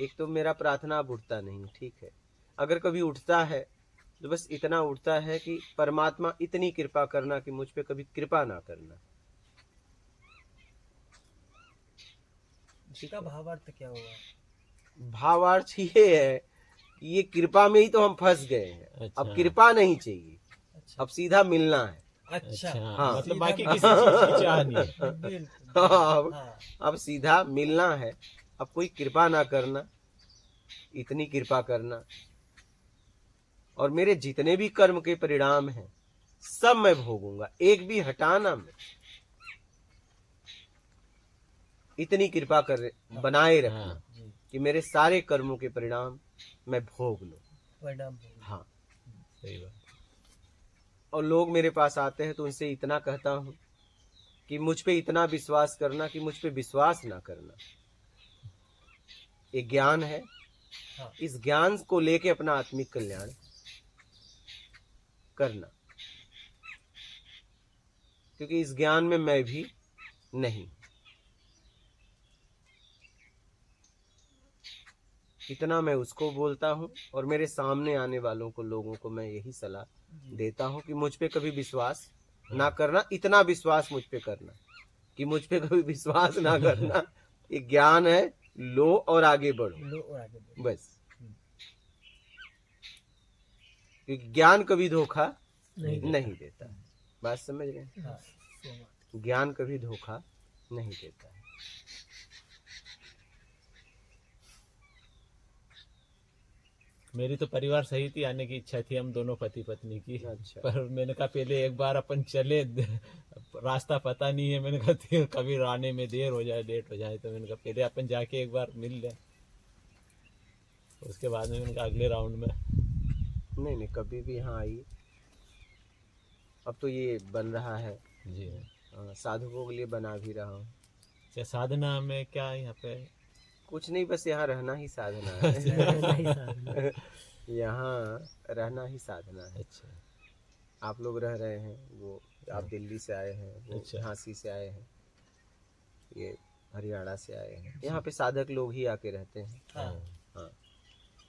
एक तो मेरा प्रार्थना अब उठता नहीं, ठीक है। अगर कभी उठता है तो बस इतना उठता है कि परमात्मा इतनी कृपा करना कि मुझ पे कभी कृपा ना करना। इसका भावार्थ क्या होगा? भावार्थ ये है कि ये कृपा में ही तो हम फंस गए हैं। अच्छा। अब कृपा नहीं चाहिए, अच्छा, अब सीधा मिलना है। अच्छा, हाँ। मतलब सीधा बाकी मिलना। किसी चीज की चाह नहीं है। बिल्कुल। अब हाँ, अब सीधा मिलना है। अब कोई कृपा ना करना, इतनी कृपा करना, और मेरे जितने भी कर्म के परिणाम हैं सब मैं भोगूंगा, एक भी हटाना मैं। इतनी कृपा कर बनाए रखना हाँ। जी, कि मेरे सारे कर्मों के परिणाम मैं भोग लूं। परिणाम होगा। हाँ। सही बात। और लोग मेरे पास आते हैं तो उनसे इतना कहता हूं कि मुझ पे इतना विश्वास करना कि मुझ पे विश्वास ना करना। ये ज्ञान है, हाँ, इस ज्ञान को लेके अपना आत्मिक कल्याण करना, क्योंकि इस ज्ञान में मैं भी नहीं। इतना मैं उसको बोलता हूँ और मेरे सामने आने वालों को, लोगों को मैं यही सलाह देता हूँ कि मुझ पे कभी विश्वास ना करना। इतना विश्वास मुझ पे करना कि मुझ पे कभी विश्वास ना करना। ये ज्ञान है, लो और आगे बढ़ो, लो और आगे बढ़ो। बस। क्योंकि ज्ञान कभी धोखा नहीं देता है। बात समझ रहे हैं? हाँ, ज्ञान कभी धोखा नहीं देता है। मेरी तो परिवार सहित ही आने की इच्छा थी, हम दोनों पति पत्नी की। अच्छा। पर मैंने कहा पहले एक बार अपन चले, रास्ता पता नहीं है। मैंने कहा कभी आने में देर हो जाए, लेट हो जाए, तो मैंने कहा पहले अपन जाके एक बार मिल लें, उसके बाद में मैंने कहा अगले राउंड में। नहीं, कभी भी यहाँ आइए। अब तो ये बन रहा है, जी। साधुओं के लिए बना भी रहा हूँ। अच्छा, साधना में क्या यहाँ पे? कुछ नहीं, बस यहाँ रहना ही साधना है। नहीं साधना। यहाँ रहना ही साधना है। अच्छा। आप लोग रह रहे हैं, वो आप दिल्ली से आए हैं, वो अच्छा। झांसी से आए हैं, ये हरियाणा से आए हैं। यहाँ पे साधक लोग ही आके रहते हैं। हाँ, हाँ,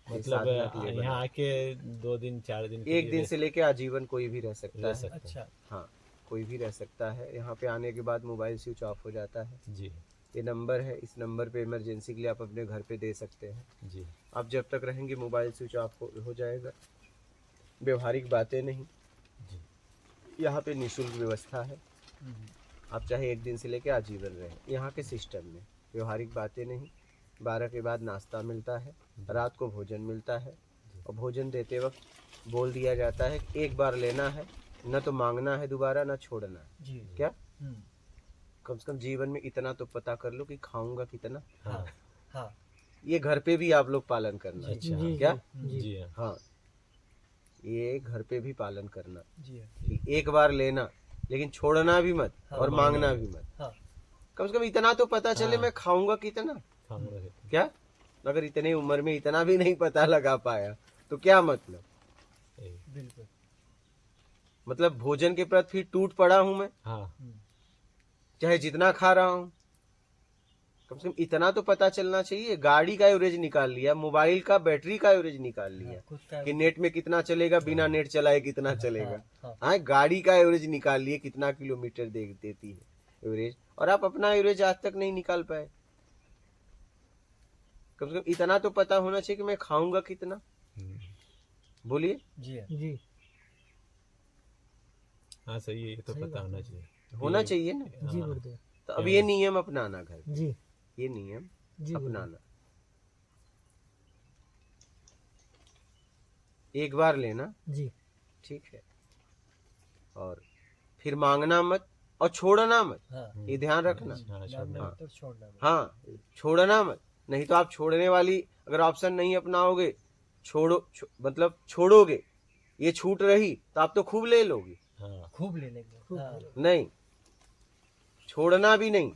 ये मतलब साधना के लिए बना। यहाँ आके 2 दिन 4 दिन के एक लिए दिन से लेके आजीवन कोई भी रह सकता रह है। सकते हैं। अच्छा, हाँ, कोई भी रह सकता है। यहाँ पे आने के बाद मोबाइल स्विच ऑफ हो जाता है। जी। ये नंबर है, इस नंबर पे इमरजेंसी के लिए आप अपने घर पे दे सकते हैं। जी। आप जब तक रहेंगे मोबाइल स्विच ऑफ हो जाएगा। व्यवहारिक बातें नहीं, यहाँ पे निःशुल्क व्यवस्था है। आप चाहे एक दिन से लेके आजीवन रहे यहाँ के सिस्टम में। व्यवहारिक बातें नहीं। 12 के बाद नाश्ता मिलता है, रात को भोजन मिलता है, और भोजन देते वक्त बोल दिया जाता है कि एक बार लेना है, न तो मांगना है दोबारा, न छोड़ना है। जी क्या कम से कम जीवन में इतना तो पता कर लो कि खाऊंगा कितना। हाँ हाँ ये घर पे भी आप लोग पालन करना। जी जी क्या? जी हाँ। हाँ, ये घर पे भी पालन करना जी कि एक बार लेना, लेकिन छोड़ना भी मत हाँ, और मांगना भी मत। हाँ कम से कम इतना तो पता चले हाँ। मैं खाऊंगा कितना। खाऊंगा। क्या अगर इतने उम्र में इतना भी नहीं पता लगा पाया तो क्या मतलब? बिल्कुल। मतलब भोजन के प्रति फिर टूट पड़ा हूं मैं, हाँ चाहे जितना खा रहा हूं। कम से कम इतना तो पता चलना चाहिए। गाड़ी का एवरेज निकाल लिया, मोबाइल का बैटरी का एवरेज निकाल लिया खुद का कि नेट में कितना चलेगा, बिना नेट चलाए कितना चलेगा। हाँ हाँ, गाड़ी का एवरेज निकाल लिए कितना किलोमीटर देती है एवरेज, और आप अपना एवरेज आज तक नहीं निकाल पाए। कम से कम इतना तो पता होना चाहिए कि मैं खाऊंगा कितना। बोलिए। जी हाँ जी हाँ सही है, ये तो पता होना चाहिए। होना चाहिए ना। जी गुरुदेव। तो अब ये नियम अपनाना घर पे, जी ये नियम जी गुरुदेव। अपनाना। एक बार लेना, जी ठीक है, और फिर मांगना मत और छोड़ना मत। हाँ ये ध्यान रखना। हाँ, छोड़ना। मांगना तो छोड़ना मत। हाँ, छोड़ना मत। नहीं तो आप छोड़ने वाली अगर ऑप्शन नहीं अपनाओगे, मतलब छोड़ोगे, ये छूट रही तो आप तो खूब ले लोगे। हाँ खूब ले लेंगे। हाँ नहीं, छोड़ना भी नहीं।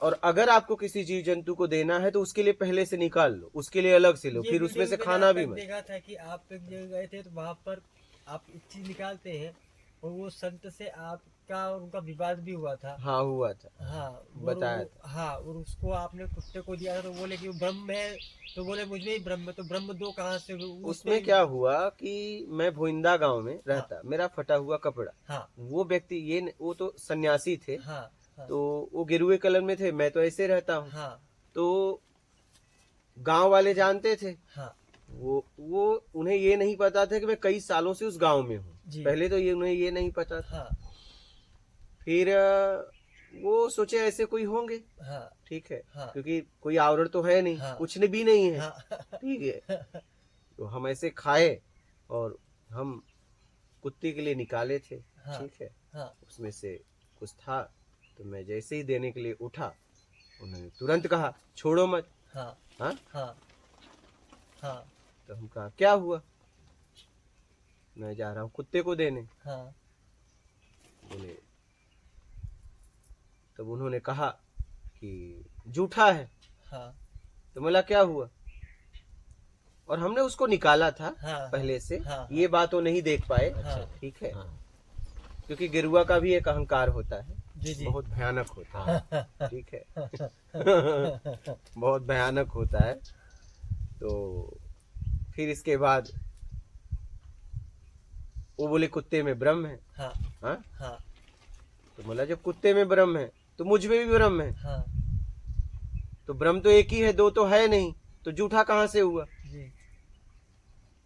और अगर आपको किसी जीव जंतु को देना है तो उसके लिए पहले से निकाल लो, उसके लिए अलग से लो, ये फिर उसमें से वीडियो खाना मैंने भी आप तक मत। देखा था कि आप एक जगह गए थे तो वहां पर आप एक चीज निकालते हैं और वो संत से आपका और उनका विवाद भी हुआ था। हाँ, हुआ था। हाँ बताया था। हाँ, और उसको आपने कुत्ते को दिया था तो बोले कि वो ब्रह्म है, तो बोले मुझ में ही ब्रह्म है, तो ब्रह्म दो कहाँ से? उसमें क्या हुआ कि मैं भोइंदा गांव में रहता, मेरा फटा हुआ कपड़ा, हाँ वो व्यक्ति वो तो सन्यासी थे, हाँ हाँ तो वो गिरुए कलर में थे, मैं तो ऐसे रहता हूँ। हाँ तो गांव वाले जानते थे। हाँ वो उन्हें ये नहीं पता था कि मैं कई सालों से उस गांव में हूँ। जी। पहले तो उन्हें ये नहीं पता था। हाँ फिर वो सोचे ऐसे कोई होंगे, हाँ ठीक है, हाँ क्योंकि कोई आवरण तो है नहीं, हाँ। कुछ भी नहीं है, हाँ ठीक है। तो हम ऐसे खाए और हम कुत्ते के लिए निकाले थे, हाँ। ठीक है। हाँ उसमें से कुछ था, तो मैं जैसे ही देने के लिए उठा, उन्होंने तुरंत कहा छोड़ो मत। हाँ हाँ, हाँ हाँ तो हम कहा क्या हुआ, मैं जा रहा हूँ कुत्ते को देने। हाँ बोले, तब उन्होंने कहा कि जूठा है। हाँ तो बोला क्या हुआ, और हमने उसको निकाला था हाँ पहले से। हाँ, ये बात वो नहीं देख पाए, हाँ। ठीक है, हाँ क्योंकि गिरुआ का भी एक अहंकार होता है, जी जी बहुत भयानक होता है, हाँ ठीक है। बहुत भयानक होता है। तो फिर इसके बाद वो बोले कुत्ते में ब्रह्म है। हाँ हाँ, हाँ तो बोला जब कुत्ते में ब्रह्म है तो मुझ में भी ब्रह्म है, हाँ तो ब्रह्म तो एक ही है, दो तो है नहीं, तो जूठा कहाँ से हुआ। जी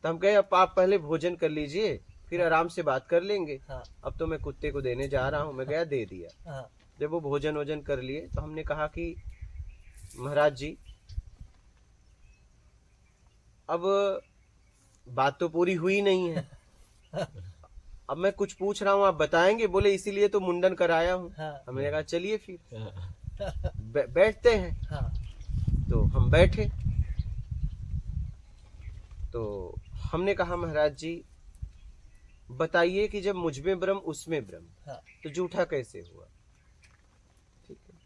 तो हम कहे अब आप पहले भोजन कर लीजिए, फिर आराम से बात कर लेंगे। हाँ अब तो मैं कुत्ते को देने जा रहा हूँ। मैं गया, दे दिया। हाँ जब वो भोजन वोजन कर लिए तो हमने कहा कि महाराज जी, अब बात तो पूरी हुई नहीं है, अब मैं कुछ पूछ रहा हूँ, आप बताएंगे। बोले इसीलिए तो मुंडन कराया हूँ। हाँ हमने कहा चलिए फिर हाँ बैठते हैं। हाँ तो हम बैठे, तो हमने कहा महाराज जी बताइए कि जब मुझ में ब्रह्म उसमें ब्रह्म, हाँ तो जूठा कैसे हुआ, ठीक है।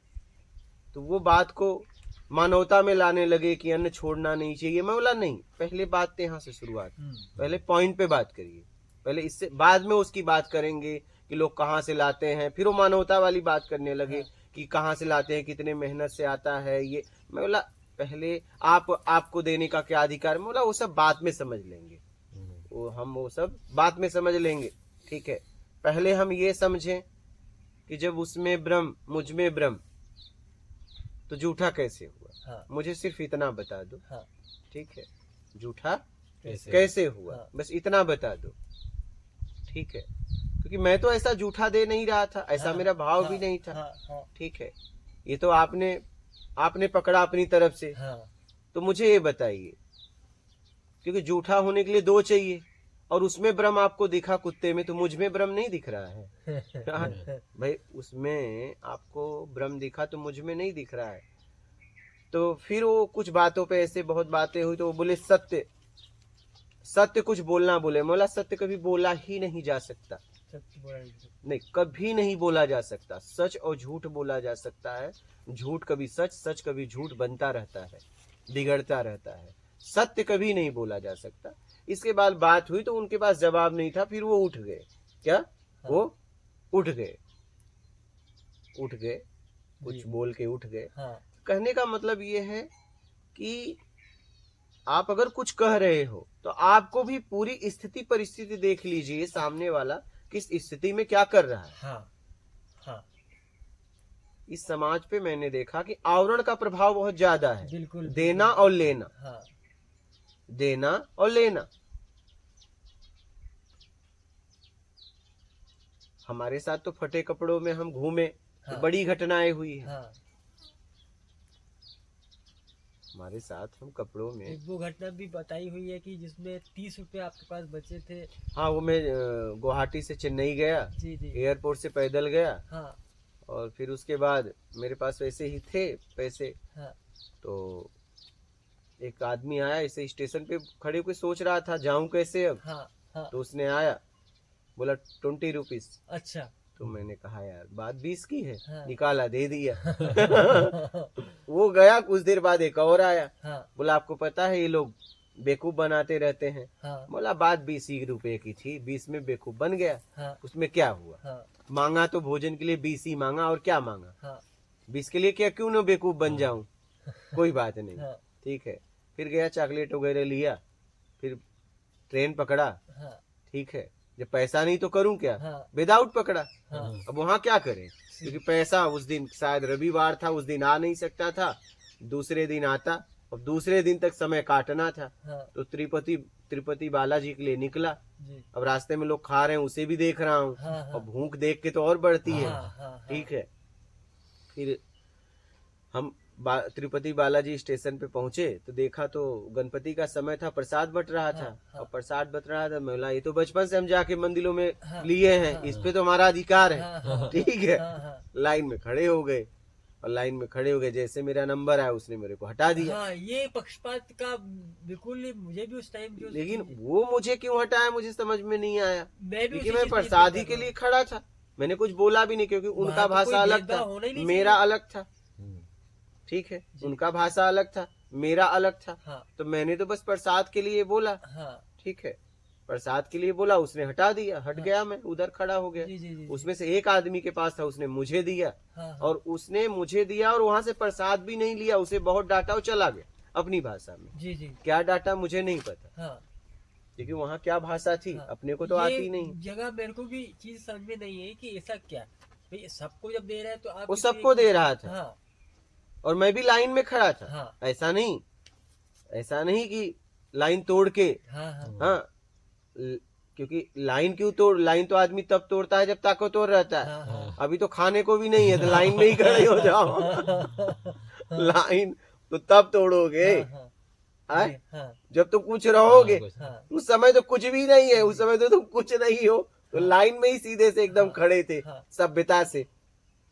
तो वो बात को मानवता में लाने लगे कि अन्न छोड़ना नहीं चाहिए। मैं बोला नहीं, पहले बात तो यहाँ से शुरुआत, पहले पॉइंट पे बात करिए, पहले इससे बाद में उसकी बात करेंगे कि लोग कहाँ से लाते हैं। फिर वो मानवता वाली बात करने लगे कि कहाँ से लाते हैं, कितने मेहनत से आता है ये। मैं बोला पहले आपको देने का क्या अधिकार। मैं बोला वो सब बाद में समझ लेंगे, वो सब बाद में समझ लेंगे, ठीक है। पहले हम ये समझें कि जब उसमें ब्रह्म मुझ में ब्रह्म, तो जूठा कैसे हुआ। हाँ मुझे सिर्फ इतना बता दो, हाँ ठीक है, जूठा कैसे? कैसे हुआ, हाँ। बस इतना बता दो, ठीक है। क्योंकि मैं तो ऐसा जूठा दे नहीं रहा था, ऐसा हाँ, मेरा भाव भी हाँ, नहीं था। हाँ, हाँ, ठीक है, ये तो आपने पकड़ा अपनी तरफ से। हाँ, तो मुझे ये बताइए, क्योंकि जूठा होने के लिए दो चाहिए, और उसमें भ्रम आपको दिखा कुत्ते में, तो मुझ में भ्रम नहीं दिख रहा है। भाई उसमें आपको भ्रम दिखा तो मुझ में नहीं दिख रहा है। तो फिर वो कुछ बातों पे ऐसे बहुत बातें हुई, तो वो बोले सत्य सत्य कुछ बोलना बोले। मोला सत्य कभी बोला ही नहीं जा सकता, सत्य बोला नहीं। नहीं कभी नहीं बोला जा सकता। सच और झूठ बोला जा सकता है, झूठ कभी सच, सच कभी झूठ बनता रहता है, बिगड़ता रहता है। सत्य कभी नहीं बोला जा सकता। इसके बाद बात हुई तो उनके पास जवाब नहीं था, फिर वो उठ गए। क्या वो उठ गए कुछ जी। बोल के उठ गए। हाँ, कहने का मतलब ये है कि आप अगर कुछ कह रहे हो तो आपको भी पूरी स्थिति परिस्थिति देख लीजिए, सामने वाला किस स्थिति में क्या कर रहा है। हाँ, हाँ, इस समाज पे मैंने देखा कि आवरण का प्रभाव बहुत ज्यादा है, बिल्कुल देना और लेना, हाँ, देना और लेना। हमारे साथ तो फटे कपड़ों में हम घूमे तो हाँ, बड़ी घटनाएं हुई है। हाँ। हमारे साथ हम कपड़ों में, एक वो घटना भी बताई हुई है कि जिसमें 30 रुपए आपके पास बचे थे। हाँ वो मैं गुवाहाटी से चेन्नई गया, जी जी। एयरपोर्ट से पैदल गया, हाँ, और फिर उसके बाद मेरे पास वैसे ही थे पैसे। हाँ, तो एक आदमी आया, ऐसे स्टेशन पे खड़े होकर सोच रहा था जाऊं कैसे अब। हाँ, हाँ। तो उसने आया, बोला 20 रुपीज। अच्छा। तो मैंने कहा यार बात 20 की है, हाँ। निकाला दे दिया। वो गया, कुछ देर बाद एक और आया, हाँ, बोला आपको पता है ये लोग बेवकूफ बनाते रहते हैं। हाँ, बोला बात 20 ही रुपए की थी, 20 में बेवकूफ बन गया, हाँ, उसमें क्या हुआ। हाँ, मांगा तो भोजन के लिए 20 ही मांगा, और क्या मांगा, हाँ, 20 के लिए क्या क्यों ना बेवकूफ बन जाऊं, कोई बात नहीं। हाँ, ठीक है, फिर गया चॉकलेट वगैरह लिया, फिर ट्रेन पकड़ा। हाँ, ठीक है, जब पैसा नहीं तो करूं क्या, हाँ, विदाउट पकड़ा। हाँ, अब वहां क्या करें, क्योंकि पैसा उस दिन शायद रविवार था, उस दिन आ नहीं सकता था, दूसरे दिन आता, और दूसरे दिन तक समय काटना था। हाँ, तो तिरुपति बालाजी के लिए निकला। जी, अब रास्ते में लोग खा रहे हैं, उसे भी देख रहा हूँ, हाँ, हाँ, और भूख देख के तो और बढ़ती है। हाँ, हाँ, हाँ, ठीक है, फिर हम तिरुपति बालाजी स्टेशन पे पहुंचे तो देखा तो गणपति का समय था, प्रसाद बट रहा था। हाँ। और प्रसाद बट रहा था, मैं बोला ये तो बचपन से हम जाके मंदिरों में हाँ, लिए हैं, हाँ, इस पे तो हमारा अधिकार है। हाँ, हाँ, ठीक है, हाँ, हाँ, लाइन में खड़े हो गए, और लाइन में खड़े हो गए, जैसे मेरा नंबर आया उसने मेरे को हटा दिया। हाँ, ये पक्षपात का बिल्कुल ही मुझे भी उस टाइम जो लेकिन वो मुझे क्यों हटाया मुझे समझ में नहीं आया, मैं भी क्योंकि उसी मैं चीज की प्रसाद ही बात के कर लिए रहा खड़ा था, मैंने कुछ बोला भी नहीं, क्योंकि वहाँ उनका तो भाषा कोई अलग था, भेदभाव होना ही नहीं मेरा चाहिए। अलग था। ठीक है, उनका भाषा अलग था, मेरा अलग था। हूँ। हाँ, तो मैंने तो बस प्रसाद के लिए बोला। हाँ, ठीक है, प्रसाद के लिए बोला, उसने हटा दिया, हट गया, मैं उधर खड़ा हो गया। जी जी जी, उसमें से एक आदमी के पास था, उसने मुझे दिया, हाँ, हाँ, और उसने मुझे दिया और वहां से प्रसाद भी नहीं लिया, उसे बहुत डांटा और चला गया अपनी भाषा में। जी जी, क्या डांटा मुझे नहीं पता, हाँ, क्योंकि वहाँ क्या भाषा थी हाँ। अपने को तो ये आती नहीं। जगह मेरे को भी चीज समझ में नहीं है कि ऐसा क्या भाई, सबको जब दे रहा है तो आप वो किसी सबको दे रहा था, हाँ, और मैं भी लाइन में खड़ा था। हाँ, ऐसा नहीं कि लाइन तोड़ के, हाँ, हाँ, हाँ, क्योंकि लाइन क्यों तोड़, लाइन तो आदमी तब तोड़ता है जब ताकतवर रहता है। हाँ, हाँ, अभी तो खाने को भी नहीं है, तो लाइन में ही खड़े हो जाओ। लाइन तो तब तोड़ोगे हाँ, हैं? जी, हाँ, जब तो कुछ रहोगे। हाँ, उस समय तो कुछ भी नहीं है, उस समय तो तुम कुछ नहीं हो, तो लाइन में ही सीधे से एकदम खड़े थे, हाँ। सभ्यता से,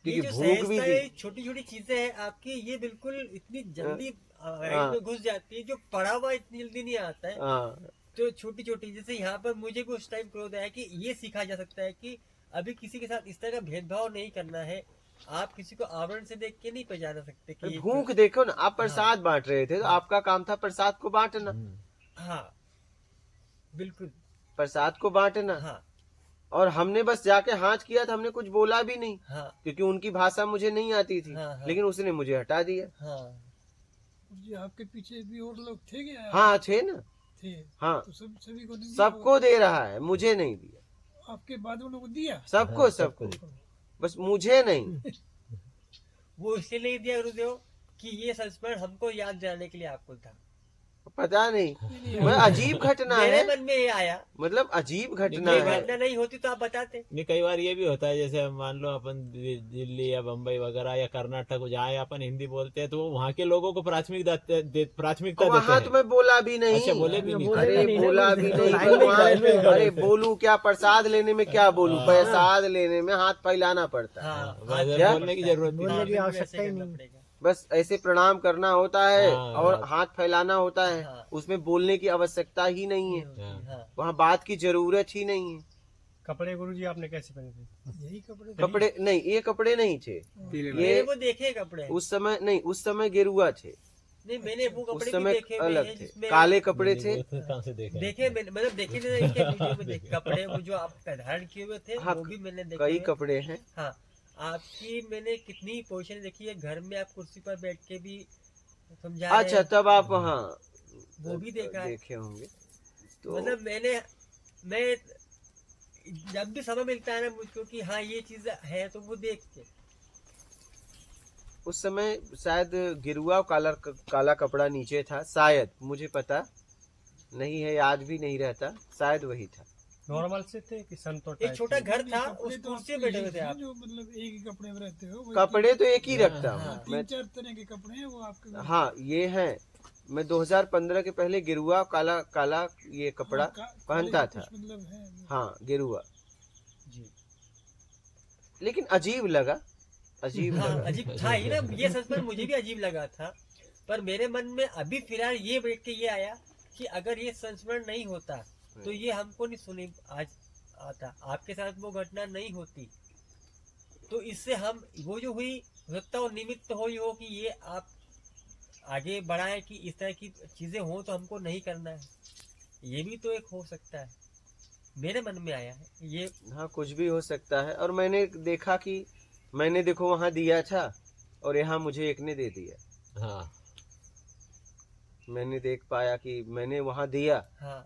ये क्योंकि जो भूख भी सहजता थी। है, छोटी छोटी चीजें हैं आपकी, ये बिल्कुल इतनी जल्दी राइट में घुस जाती है, जो पढ़ा हुआ इतनी जल्दी नहीं आता है। हाँ, तो छोटी छोटी, जैसे यहाँ पर मुझे भी उस टाइम क्रोध आया कि ये सीखा जा सकता है कि अभी किसी के साथ इस तरह का भेदभाव नहीं करना है। आप किसी को आवरण से देख के नहीं पहचान सकते कि ये भूख देखो ना, आप प्रसाद बांट रहे थे तो आपका काम था प्रसाद को बांटना, हाँ, बिल्कुल, प्रसाद को बांटना। हाँ, और हमने बस जाके हाथ किया था, हमने कुछ बोला भी नहीं, हाँ, क्योंकि उनकी भाषा मुझे नहीं आती थी। हाँ, हाँ। लेकिन उसने मुझे हटा दिया। हाँ, जी आपके पीछे भी और लोग थे क्या? हाँ थे ना, थे हाँ, तो सभी को नहीं दिया? सबको दे रहा है, मुझे नहीं दिया। आपके बाद उनको दिया? सबको, बस मुझे नहीं। वो इसलिए नहीं दिया गुरुदेव कि ये संस्मरण हमको याद दिलाने के लिए आपको था। पता नहीं, मैं अजीब घटना मेरे है, मन में ये आया, मतलब अजीब घटना ये है। घटना नहीं होती तो आप बताते। नहीं, कई बार ये भी होता है, जैसे मान लो अपन दिल्ली या बम्बई वगैरह या कर्नाटक जहाँ अपन हिंदी बोलते हैं, तो वहाँ के लोगों को प्राथमिकता प्राथमिकता देते वहाँ तो हैं। मैं बोला भी नहीं। अच्छा, बोले भी नहीं। अरे नहीं, बोला नहीं, भी नहीं, नहीं, लाइन में वहाँ- लाइन में अरे बोलूं क्या, प्रसाद लेने में क्या बोलूं, हाँ। प्रसाद लेने में हाथ फैलाना पड़ता है। हाँ, बस क्या? बोलने की जरूरत बोलने नहीं। की बिल्कुल आवश्यकता ऐसे ही करना नहीं। पड़ेगा। बस ऐसे प्रणाम करना होता है हाँ, और बस। हाथ फैलाना होता है, हाँ। उसमें बोलने की आवश्यकता ही नहीं है, हाँ। हाँ, वहाँ बात की जरूरत ही नहीं है। कपड़े गुरुजी आपने कैसे पहने थे? यही कपड़े कपड़े नहीं, ये कपड़े नहीं थे, पीले ये मैंने वो देखे कपड़े, उस समय नहीं, उस समय गेरुआ थे, नहीं मैंने वो उस कपड़े भी समय देखे हुए अलग हैं थे, जिसमें काले कपड़े थे। वो तो कहाँ से देखे? देखे मैंने, मतलब देखे थे इनके वीडियो में देखे कपड़े, वो जो आप धारण किए हुए थे हाँ, वो भी मैंने देखे कई हुए। कपड़े हैं। हाँ, आपकी मैंने कितनी पोजीशन देखी है, घर में आप कुर्सी पर बैठ के भी समझा रहे अच्छा, हैं, तब आप हाँ वो भी देखा है। देखे होंगे। तो मतलब मैं जब भी समय मिलता है ना मुझको कि हाँ ये चीज है तो वो देख के, उस समय शायद गिरुआ काला कपड़ा नीचे था, शायद, मुझे पता नहीं है, याद भी नहीं रहता, शायद वही था। नॉर्मल से थे कि संतो टाइप एक छोटा घर था, कपड़े उस तो कुर्सी आपको पे बैठे यही हुए थे थे आप। जो मतलब एक ही कपड़े में रहते हो, वही कपड़े तो एक ही रखता हाँ, हूँ मैं। 3-4 तरह के कपड़े हैं वो आपके घर हाँ, ये है, मैं 2015 के पहले गिरुआ काला काला ये कपड़ा हाँ, पहनता काले था। कुछ मतलब है हाँ, गिरुआ, जी लेकिन अजीब लगा, अजीब हाँ, लगा। अजीब था ही ना, ये सच में मुझे भी अजीब लगा था, पर मेरे मन में अभी फिलहाल ये बैठ के ये आया कि अगर ये संस्मरण नहीं होता तो ये हमको नहीं सुनी आज आता, आपके साथ वो घटना नहीं होती तो इससे हम वो जो हुई हो सकता हो निमित्त हो ये हो कि ये आप आगे बढ़ाएं कि इस तरह की चीजें हो तो हमको नहीं करना है, ये भी तो एक हो सकता है, मेरे मन में आया है ये। हाँ, कुछ भी हो सकता है। और मैंने देखा कि मैंने देखो वहां दिया था और यहाँ मुझे एक ने दे दिया। हाँ, मैंने देख पाया कि मैंने वहां दिया, हाँ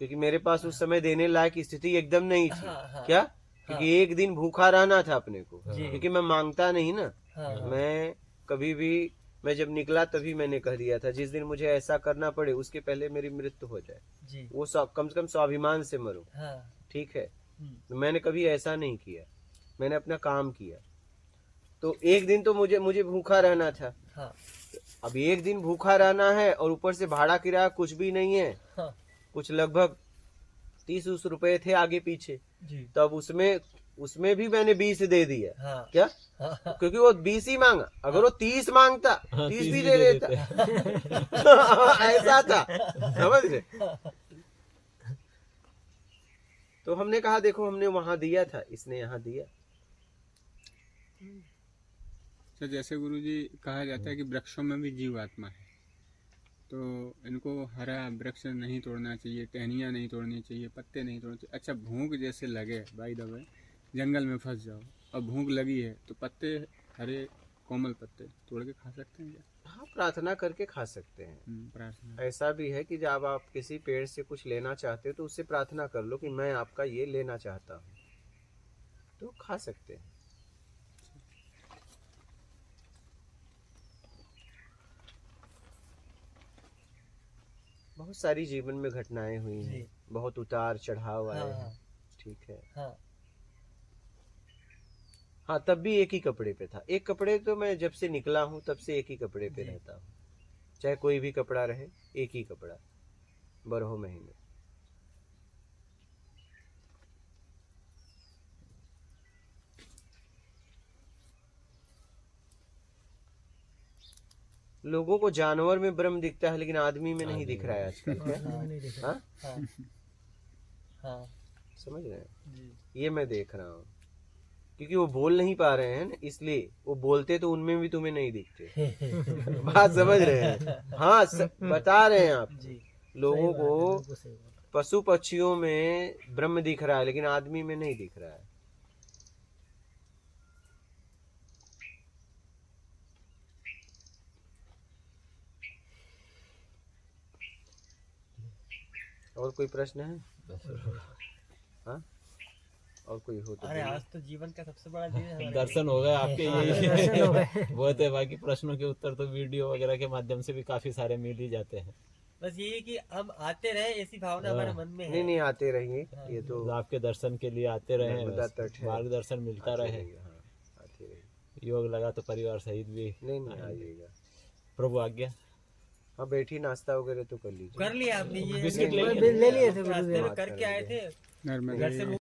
क्योंकि मेरे पास उस समय देने लायक स्थिति एकदम नहीं थी। हाँ हाँ क्या? क्योंकि एक दिन भूखा रहना था अपने को, जी। क्योंकि मैं मांगता नहीं ना। हाँ मैं कभी भी, मैं जब निकला तभी मैंने कह दिया था, जिस दिन मुझे ऐसा करना पड़े उसके पहले मेरी मृत्यु हो जाए, जी वो कम से कम स्वाभिमान से मरूं, हाँ ठीक है। हम्म, तो मैंने कभी ऐसा नहीं किया, मैंने अपना काम किया। तो एक दिन तो मुझे भूखा रहना था। हाँ अब एक दिन भूखा रहना है और ऊपर से भाड़ा किराया कुछ भी नहीं है, हाँ कुछ लगभग 30 रुपए थे आगे पीछे। जी तब उसमें भी मैंने 20 दे दिया। हाँ क्या? हाँ हाँ, क्योंकि वो 20 ही मांगा, अगर वो 30 मांगता, हाँ, 30 30 भी भी दे दे देता। ऐसा था, समझ रहे? तो हमने कहा देखो हमने वहां दिया था, इसने यहाँ दिया। तो जैसे गुरुजी कहा जाता है कि वृक्षों में भी जीव आत्मा है, तो इनको हरा वृक्ष नहीं तोड़ना चाहिए, टहनियाँ नहीं तोड़नी चाहिए, पत्ते नहीं तोड़ने चाहिए। अच्छा, भूख जैसे लगे, बाई द वे जंगल में फंस जाओ और भूख लगी है, तो पत्ते, हरे कोमल पत्ते तोड़ के खा सकते हैं क्या? हाँ, प्रार्थना करके खा सकते हैं। प्रार्थना। ऐसा भी है कि जब आप किसी पेड़ से कुछ लेना चाहते हो तो उससे प्रार्थना कर लो कि मैं आपका ये लेना चाहता हूँ, तो खा सकते हैं। बहुत सारी जीवन में घटनाएं हुई हैं, जी। बहुत उतार चढ़ाव आए हाँ, हैं, हाँ। ठीक है। हाँ हाँ, तब भी एक ही कपड़े पे था। एक कपड़े तो मैं जब से निकला हूँ तब से एक ही कपड़े पे जी। रहता हूँ, चाहे कोई भी कपड़ा रहे, एक ही कपड़ा, 12 महीने। लोगों को जानवर में ब्रह्म दिखता है लेकिन आदमी में नहीं दिख रहा है आजकल। क्या? नहीं दिख रहा। हाँ, हाँ हाँ समझ रहे हैं? जी ये मैं देख रहा हूँ, क्योंकि वो बोल नहीं पा रहे हैं ना, इसलिए वो बोलते तो उनमें भी तुम्हें नहीं दिखते। बात समझ रहे हैं? हाँ, बता रहे हैं आप। जी लोगों सही बात है, को बिल्कुल सही बात है। पशु पक्षियों में ब्रह्म दिख रहा है लेकिन आदमी में नहीं दिख रहा है। और कोई प्रश्न है? हाँ, और कोई हो तो अरे बोलिए। आज तो जीवन का सबसे बड़ा दिन है हमारे दर्शन हो गए आपके दर्शन हो ये गए। बहुत है। बाकी प्रश्नों के उत्तर तो वीडियो वगैरह के माध्यम से भी काफी सारे मिल ही जाते हैं। बस यही कि हम आते रहे, ऐसी भावना हमारे मन में नहीं है। नहीं, आते रहिए, ये तो आपके दर्शन के लिए आते रहे, नर्मदा बस तट है। मार्गदर्शन मिलता आते रहे। रहिए, हाँ, आते रहिए। योग लगा तो परिवार सहित भी नहीं नहीं, आ जाएगा। प्रभु आज्ञा। हाँ बैठी, नाश्ता वगैरह तो कर लीजिए। कर लिया आपने ये बिस्किट ले ले लिए थे रास्ते गुरुदेव। में करके आए थे नर्मदे घर से